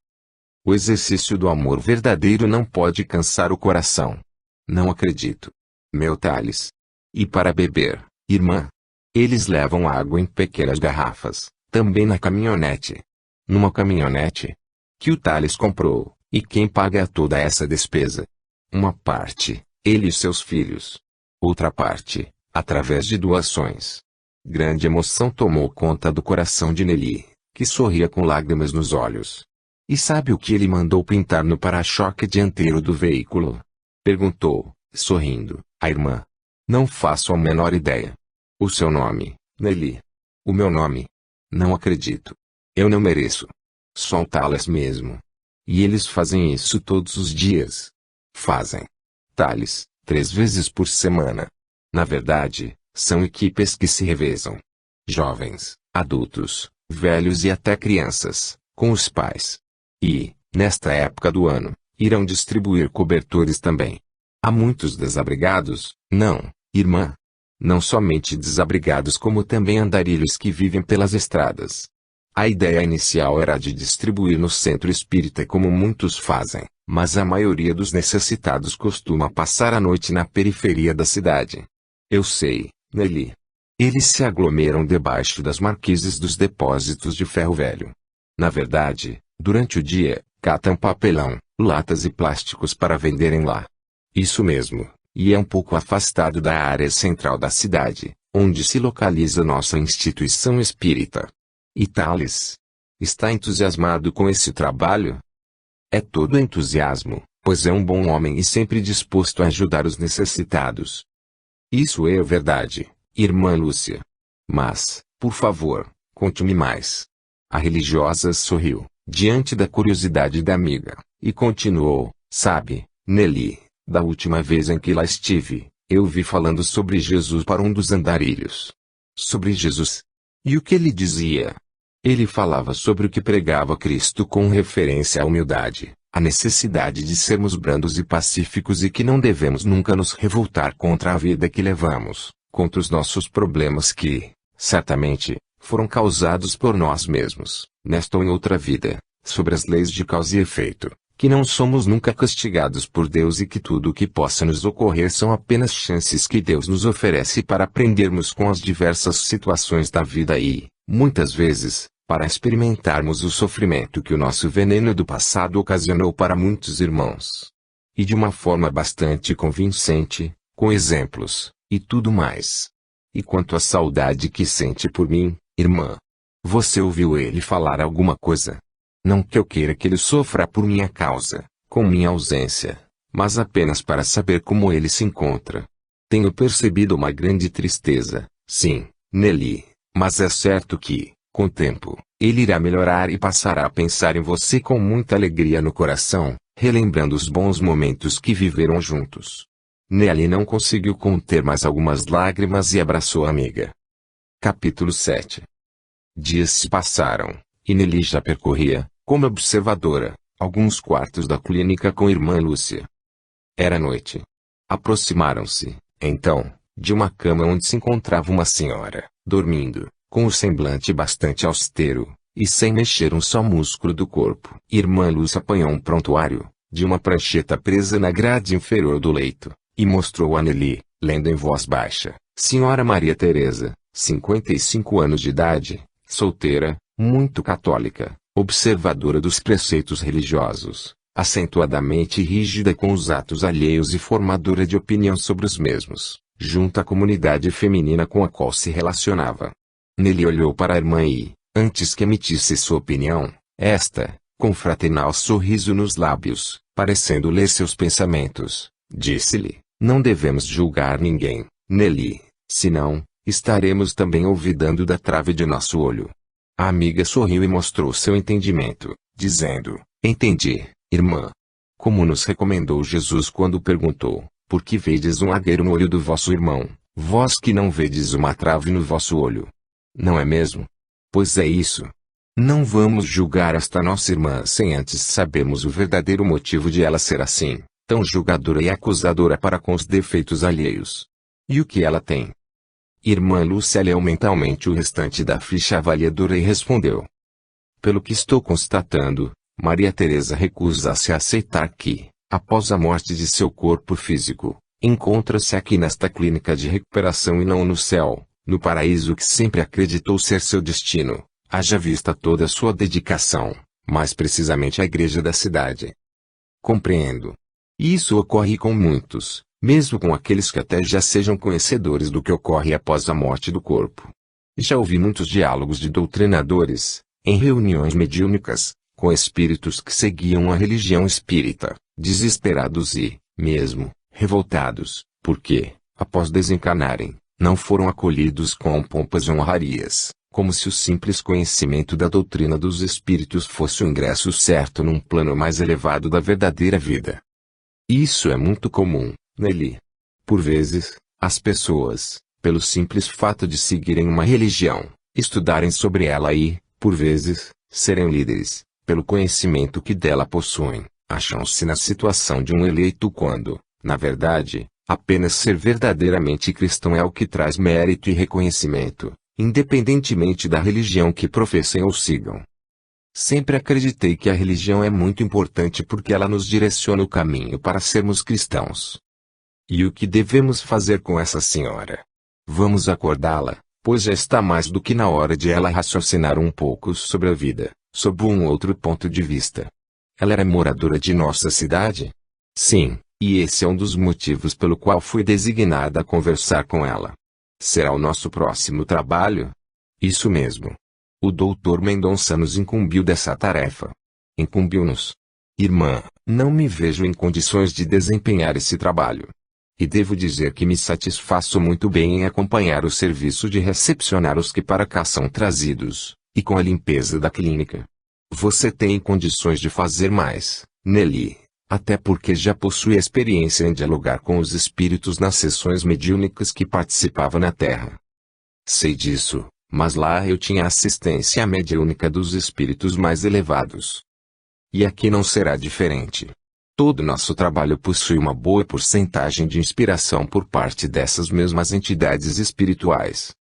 O exercício do amor verdadeiro não pode cansar o coração. Não acredito. Meu Thales. E para beber, irmã? Eles levam água em pequenas garrafas, também na caminhonete. Numa caminhonete? Que o Thales comprou, e quem paga toda essa despesa? Uma parte, ele e seus filhos. Outra parte, através de doações. Grande emoção tomou conta do coração de Nelly, que sorria com lágrimas nos olhos. E sabe o que ele mandou pintar no para-choque dianteiro do veículo? Perguntou, sorrindo, a irmã. Não faço a menor ideia. O seu nome, Nelly. O meu nome? Não acredito. Eu não mereço. Só o Thales mesmo. E eles fazem isso todos os dias. Fazem. Thales, 3 vezes por semana. Na verdade, são equipes que se revezam. Jovens, adultos, velhos e até crianças, com os pais. E, nesta época do ano, irão distribuir cobertores também. Há muitos desabrigados, não, irmã? não somente desabrigados como também andarilhos que vivem pelas estradas. A ideia inicial era de distribuir no centro espírita como muitos fazem, mas a maioria dos necessitados costuma passar a noite na periferia da cidade. Eu sei, Nelly. Eles se aglomeram debaixo das marquises dos depósitos de ferro velho. Na verdade, durante o dia, catam papelão, latas e plásticos para venderem lá. Isso mesmo, e é um pouco afastado da área central da cidade, onde se localiza nossa instituição espírita. E Thales? Está entusiasmado com esse trabalho? É todo entusiasmo, pois é um bom homem e sempre disposto a ajudar os necessitados. Isso é verdade, irmã Lúcia. Mas, por favor, conte-me mais. A religiosa sorriu, diante da curiosidade da amiga, e continuou, sabe, Nelly, da última vez em que lá estive, eu vi falando sobre Jesus para um dos andarilhos. Sobre Jesus? E o que ele dizia? Ele falava sobre o que pregava Cristo com referência à humildade, à necessidade de sermos brandos e pacíficos e que não devemos nunca nos revoltar contra a vida que levamos, contra os nossos problemas que, certamente, foram causados por nós mesmos, nesta ou em outra vida, sobre as leis de causa e efeito, que não somos nunca castigados por Deus e que tudo o que possa nos ocorrer são apenas chances que Deus nos oferece para aprendermos com as diversas situações da vida e, muitas vezes, para experimentarmos o sofrimento que o nosso veneno do passado ocasionou para muitos irmãos. E de uma forma bastante convincente, com exemplos, e tudo mais. E quanto à saudade que sente por mim, irmã? Você ouviu ele falar alguma coisa? Não que eu queira que ele sofra por minha causa, com minha ausência, mas apenas para saber como ele se encontra. Tenho percebido uma grande tristeza, sim, Nelly, mas é certo que, com o tempo, ele irá melhorar e passará a pensar em você com muita alegria no coração, relembrando os bons momentos que viveram juntos. Nelly não conseguiu conter mais algumas lágrimas e abraçou a amiga. Capítulo 7. Dias se passaram, e Nelly já percorria, como observadora, alguns quartos da clínica com irmã Lúcia. Era noite. Aproximaram-se, então, de uma cama onde se encontrava uma senhora, dormindo, com o semblante bastante austero, e sem mexer um só músculo do corpo. Irmã Lúcia apanhou um prontuário, de uma prancheta presa na grade inferior do leito, e mostrou a Nelly, lendo em voz baixa, Senhora Maria Teresa, 55 anos de idade, solteira, muito católica, observadora dos preceitos religiosos, acentuadamente rígida com os atos alheios e formadora de opinião sobre os mesmos, junto à comunidade feminina com a qual se relacionava. Nelly olhou para a irmã e, antes que emitisse sua opinião, esta, com fraternal sorriso nos lábios, parecendo ler seus pensamentos, disse-lhe, não devemos julgar ninguém, Nelly, senão, estaremos também olvidando da trave de nosso olho. A amiga sorriu e mostrou seu entendimento, dizendo, entendi, irmã. Como nos recomendou Jesus quando perguntou, por que vedes um agueiro no olho do vosso irmão, vós que não vedes uma trave no vosso olho? Não é mesmo? Pois é isso. Não vamos julgar esta nossa irmã sem antes sabermos o verdadeiro motivo de ela ser assim, tão julgadora e acusadora para com os defeitos alheios. E o que ela tem? Irmã Lúcia leu mentalmente o restante da ficha avaliadora e respondeu. Pelo que estou constatando, Maria Teresa recusa-se a aceitar que, após a morte de seu corpo físico, encontra-se aqui nesta clínica de recuperação e não no céu, no paraíso que sempre acreditou ser seu destino, haja vista toda a sua dedicação, mais precisamente à igreja da cidade. Compreendo. Isso ocorre com muitos, mesmo com aqueles que até já sejam conhecedores do que ocorre após a morte do corpo. Já ouvi muitos diálogos de doutrinadores, em reuniões mediúnicas, com espíritos que seguiam a religião espírita, desesperados e, mesmo, revoltados, porque, após desencarnarem, não foram acolhidos com pompas e honrarias, como se o simples conhecimento da doutrina dos espíritos fosse o ingresso certo num plano mais elevado da verdadeira vida. Isso é muito comum, Nelly. Por vezes, as pessoas, pelo simples fato de seguirem uma religião, estudarem sobre ela e, por vezes, serem líderes, pelo conhecimento que dela possuem, acham-se na situação de um eleito quando, na verdade, Apenas ser verdadeiramente cristão é o que traz mérito e reconhecimento, independentemente da religião que professem ou sigam. Sempre acreditei que a religião é muito importante porque ela nos direciona o caminho para sermos cristãos. E o que devemos fazer com essa senhora? Vamos acordá-la, pois já está mais do que na hora de ela raciocinar um pouco sobre a vida, sob um outro ponto de vista. Ela era moradora de nossa cidade? Sim, e esse é um dos motivos pelo qual fui designada a conversar com ela. Será o nosso próximo trabalho? Isso mesmo. O Dr. Mendonça nos incumbiu dessa tarefa. Incumbiu-nos. Irmã, não me vejo em condições de desempenhar esse trabalho. E devo dizer que me satisfaço muito bem em acompanhar o serviço de recepcionar os que para cá são trazidos, e com a limpeza da clínica. Você tem condições de fazer mais, Nelly, até porque já possui experiência em dialogar com os espíritos nas sessões mediúnicas que participava na Terra. Sei disso, mas lá eu tinha assistência mediúnica dos espíritos mais elevados. E aqui não será diferente. Todo nosso trabalho possui uma boa porcentagem de inspiração por parte dessas mesmas entidades espirituais.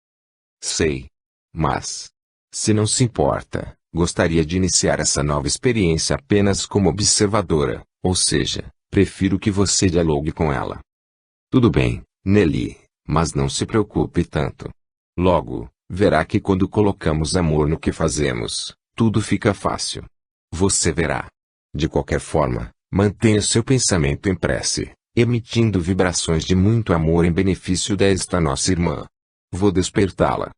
Sei. Mas, se não se importa, gostaria de iniciar essa nova experiência apenas como observadora, ou seja, prefiro que você dialogue com ela. Tudo bem, Nelly, mas não se preocupe tanto. Logo, verá que quando colocamos amor no que fazemos, tudo fica fácil. Você verá. De qualquer forma, mantenha seu pensamento em prece, emitindo vibrações de muito amor em benefício desta nossa irmã. Vou despertá-la.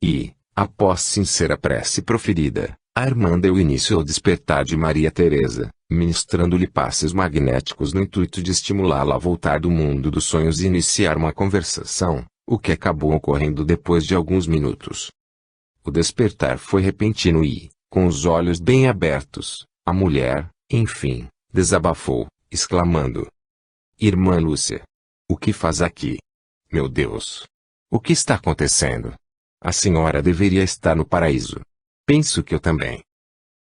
E, após sincera prece proferida, a irmã deu início ao despertar de Maria Teresa, ministrando-lhe passes magnéticos no intuito de estimulá-la a voltar do mundo dos sonhos e iniciar uma conversação, o que acabou ocorrendo depois de alguns minutos. O despertar foi repentino e, com os olhos bem abertos, a mulher, enfim, desabafou, exclamando: Irmã Lúcia, o que faz aqui? Meu Deus! O que está acontecendo? A senhora deveria estar no paraíso. Penso que eu também.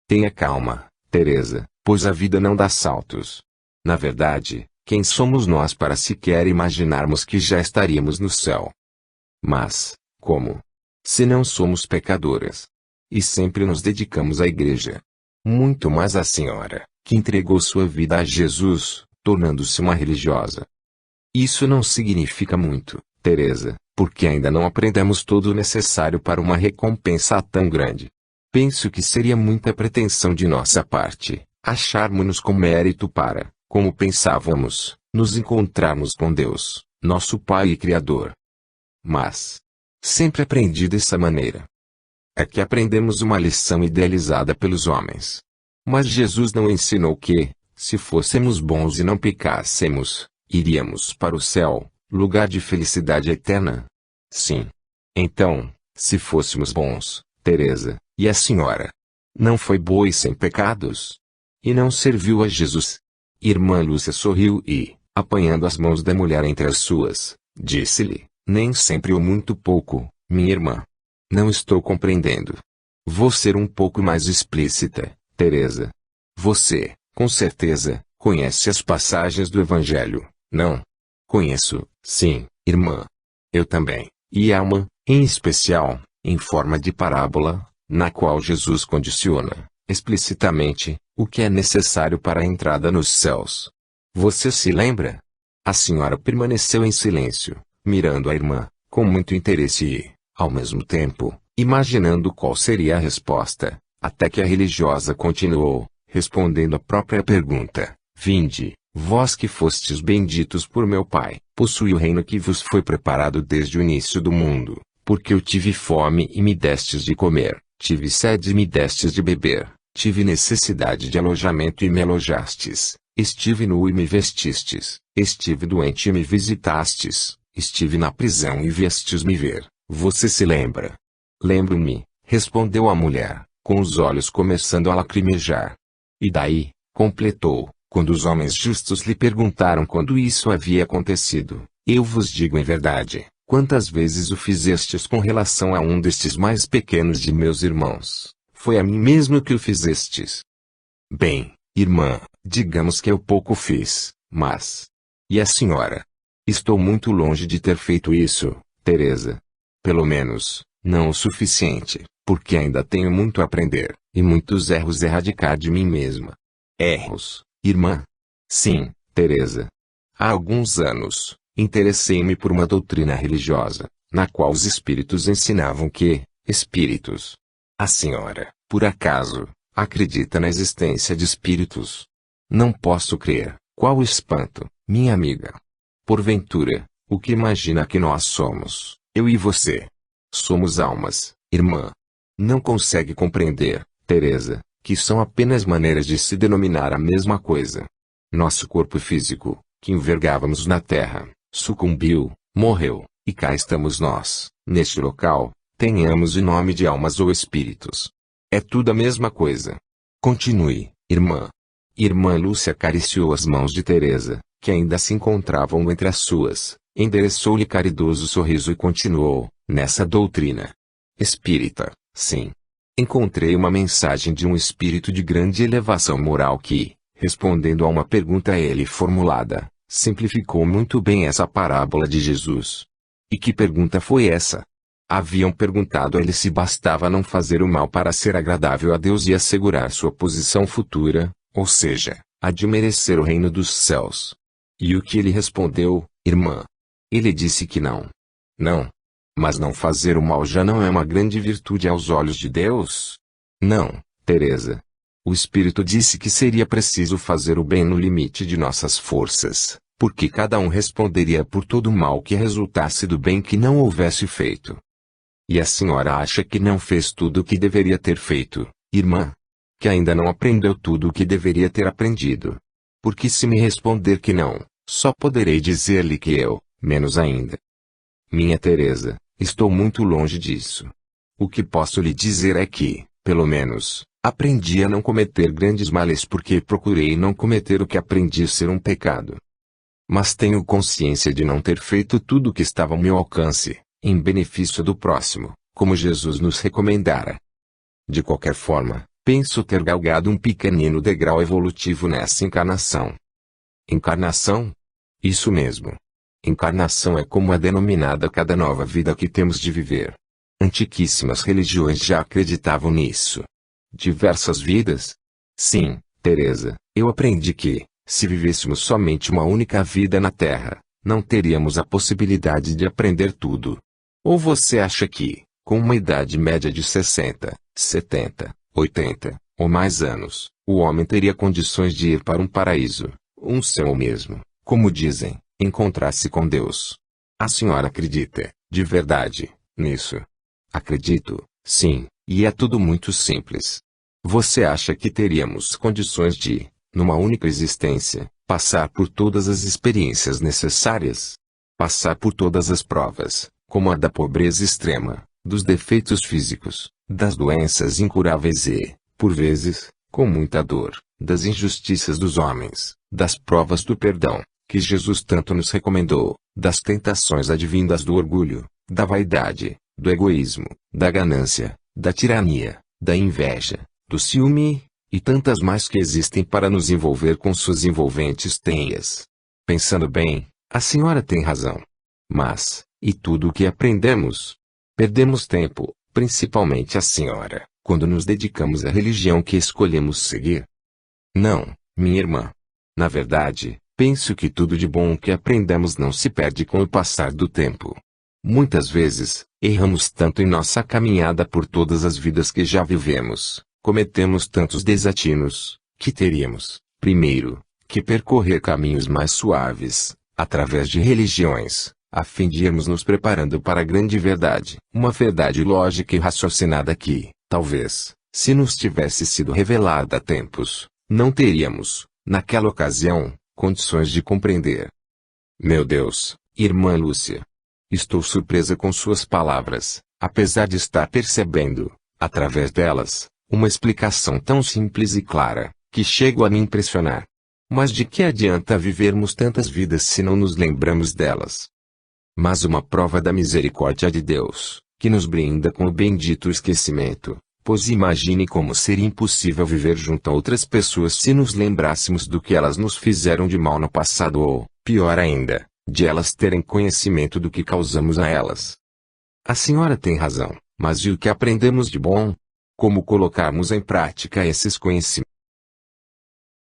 Tenha calma, Teresa, pois a vida não dá saltos. Na verdade, quem somos nós para sequer imaginarmos que já estaríamos no céu? Mas, como? Se não somos pecadoras. E sempre nos dedicamos à igreja. Muito mais a senhora, que entregou sua vida a Jesus, tornando-se uma religiosa. Isso não significa muito, Teresa, porque ainda não aprendemos todo o necessário para uma recompensa tão grande. Penso que seria muita pretensão de nossa parte, acharmos-nos com mérito para, como pensávamos, nos encontrarmos com Deus, nosso Pai e Criador. Mas, sempre aprendi dessa maneira. É que aprendemos uma lição idealizada pelos homens. Mas Jesus não ensinou que, se fôssemos bons e não pecássemos, iríamos para o céu, lugar de felicidade eterna? Sim. Então, se fôssemos bons, Teresa, e a senhora não foi boa e sem pecados? E não serviu a Jesus? Irmã Lúcia sorriu e, apanhando as mãos da mulher entre as suas, disse-lhe, nem sempre ou muito pouco, minha irmã. Não estou compreendendo. Vou ser um pouco mais explícita, Teresa. Você, com certeza, conhece as passagens do Evangelho, não? Conheço, sim, irmã. Eu também. E há uma, em especial, em forma de parábola, na qual Jesus condiciona, explicitamente, o que é necessário para a entrada nos céus. Você se lembra? A senhora permaneceu em silêncio, mirando a irmã, com muito interesse e, ao mesmo tempo, imaginando qual seria a resposta, até que a religiosa continuou, respondendo a própria pergunta: Vinde, vós que fostes benditos por meu Pai, possui o reino que vos foi preparado desde o início do mundo, porque eu tive fome e me destes de comer, tive sede e me destes de beber, tive necessidade de alojamento e me alojastes, estive nu e me vestistes, estive doente e me visitastes, estive na prisão e viestes me ver. Você se lembra? Lembro-me, respondeu a mulher, com os olhos começando a lacrimejar. E daí, completou, quando os homens justos lhe perguntaram quando isso havia acontecido, eu vos digo em verdade, quantas vezes o fizestes com relação a um destes mais pequenos de meus irmãos, foi a mim mesmo que o fizestes. Bem, irmã, digamos que eu pouco fiz, mas... E a senhora? Estou muito longe de ter feito isso, Teresa. Pelo menos, não o suficiente, porque ainda tenho muito a aprender, e muitos erros a erradicar de mim mesma. Erros, irmã? Sim, Teresa. Há alguns anos, interessei-me por uma doutrina religiosa, na qual os espíritos ensinavam que, espíritos. A senhora, por acaso, acredita na existência de espíritos? Não posso crer. Qual espanto, minha amiga. Porventura, o que imagina que nós somos, eu e você? Somos almas, irmã. Não consegue compreender, Teresa, que são apenas maneiras de se denominar a mesma coisa. Nosso corpo físico, que envergávamos na terra, sucumbiu, morreu, e cá estamos nós, neste local, tenhamos o nome de almas ou espíritos. É tudo a mesma coisa. Continue, irmã. Irmã Lúcia acariciou as mãos de Teresa, que ainda se encontravam entre as suas, endereçou-lhe caridoso sorriso e continuou, nessa doutrina espírita, sim. Encontrei uma mensagem de um espírito de grande elevação moral que, respondendo a uma pergunta a ele formulada, simplificou muito bem essa parábola de Jesus. E que pergunta foi essa? Haviam perguntado a ele se bastava não fazer o mal para ser agradável a Deus e assegurar sua posição futura, ou seja, a de merecer o reino dos céus. E o que ele respondeu, irmã? Ele disse que não. Não. Mas não fazer o mal já não é uma grande virtude aos olhos de Deus? Não, Teresa. O Espírito disse que seria preciso fazer o bem no limite de nossas forças, porque cada um responderia por todo o mal que resultasse do bem que não houvesse feito. E a senhora acha que não fez tudo o que deveria ter feito, irmã? Que ainda não aprendeu tudo o que deveria ter aprendido? Porque se me responder que não, só poderei dizer-lhe que eu, menos ainda. Minha Teresa, estou muito longe disso. O que posso lhe dizer é que, pelo menos, aprendi a não cometer grandes males porque procurei não cometer o que aprendi ser um pecado. Mas tenho consciência de não ter feito tudo o que estava ao meu alcance, em benefício do próximo, como Jesus nos recomendara. De qualquer forma, penso ter galgado um pequenino degrau evolutivo nessa encarnação. Encarnação? Isso mesmo. Encarnação é como é denominada cada nova vida que temos de viver. Antiquíssimas religiões já acreditavam nisso. Diversas vidas? Sim, Teresa, eu aprendi que, se vivêssemos somente uma única vida na Terra, não teríamos a possibilidade de aprender tudo. Ou você acha que, com uma idade média de 60, 70, 80, ou mais anos, o homem teria condições de ir para um paraíso, um céu mesmo, como dizem, encontrar-se com Deus? A senhora acredita, de verdade, nisso? Acredito, sim, e é tudo muito simples. Você acha que teríamos condições de, numa única existência, passar por todas as experiências necessárias? Passar por todas as provas, como a da pobreza extrema, dos defeitos físicos, das doenças incuráveis e, por vezes, com muita dor, das injustiças dos homens, das provas do perdão, que Jesus tanto nos recomendou, das tentações advindas do orgulho, da vaidade, do egoísmo, da ganância, da tirania, da inveja, do ciúme, e tantas mais que existem para nos envolver com suas envolventes teias. Pensando bem, a senhora tem razão. Mas, e tudo o que aprendemos? Perdemos tempo, principalmente a senhora, quando nos dedicamos à religião que escolhemos seguir. Não, minha irmã. Na verdade, penso que tudo de bom que aprendemos não se perde com o passar do tempo. Muitas vezes, erramos tanto em nossa caminhada por todas as vidas que já vivemos, cometemos tantos desatinos, que teríamos, primeiro, que percorrer caminhos mais suaves, através de religiões, a fim de irmos nos preparando para a grande verdade, uma verdade lógica e raciocinada que, talvez, se nos tivesse sido revelada há tempos, não teríamos, naquela ocasião, condições de compreender. Meu Deus, irmã Lúcia! Estou surpresa com suas palavras, apesar de estar percebendo, através delas, uma explicação tão simples e clara, que chego a me impressionar. Mas de que adianta vivermos tantas vidas se não nos lembramos delas? Mas uma prova da misericórdia de Deus, que nos brinda com o bendito esquecimento, pois imagine como seria impossível viver junto a outras pessoas se nos lembrássemos do que elas nos fizeram de mal no passado ou, pior ainda, de elas terem conhecimento do que causamos a elas. A senhora tem razão, mas e o que aprendemos de bom? Como colocarmos em prática esses conhecimentos?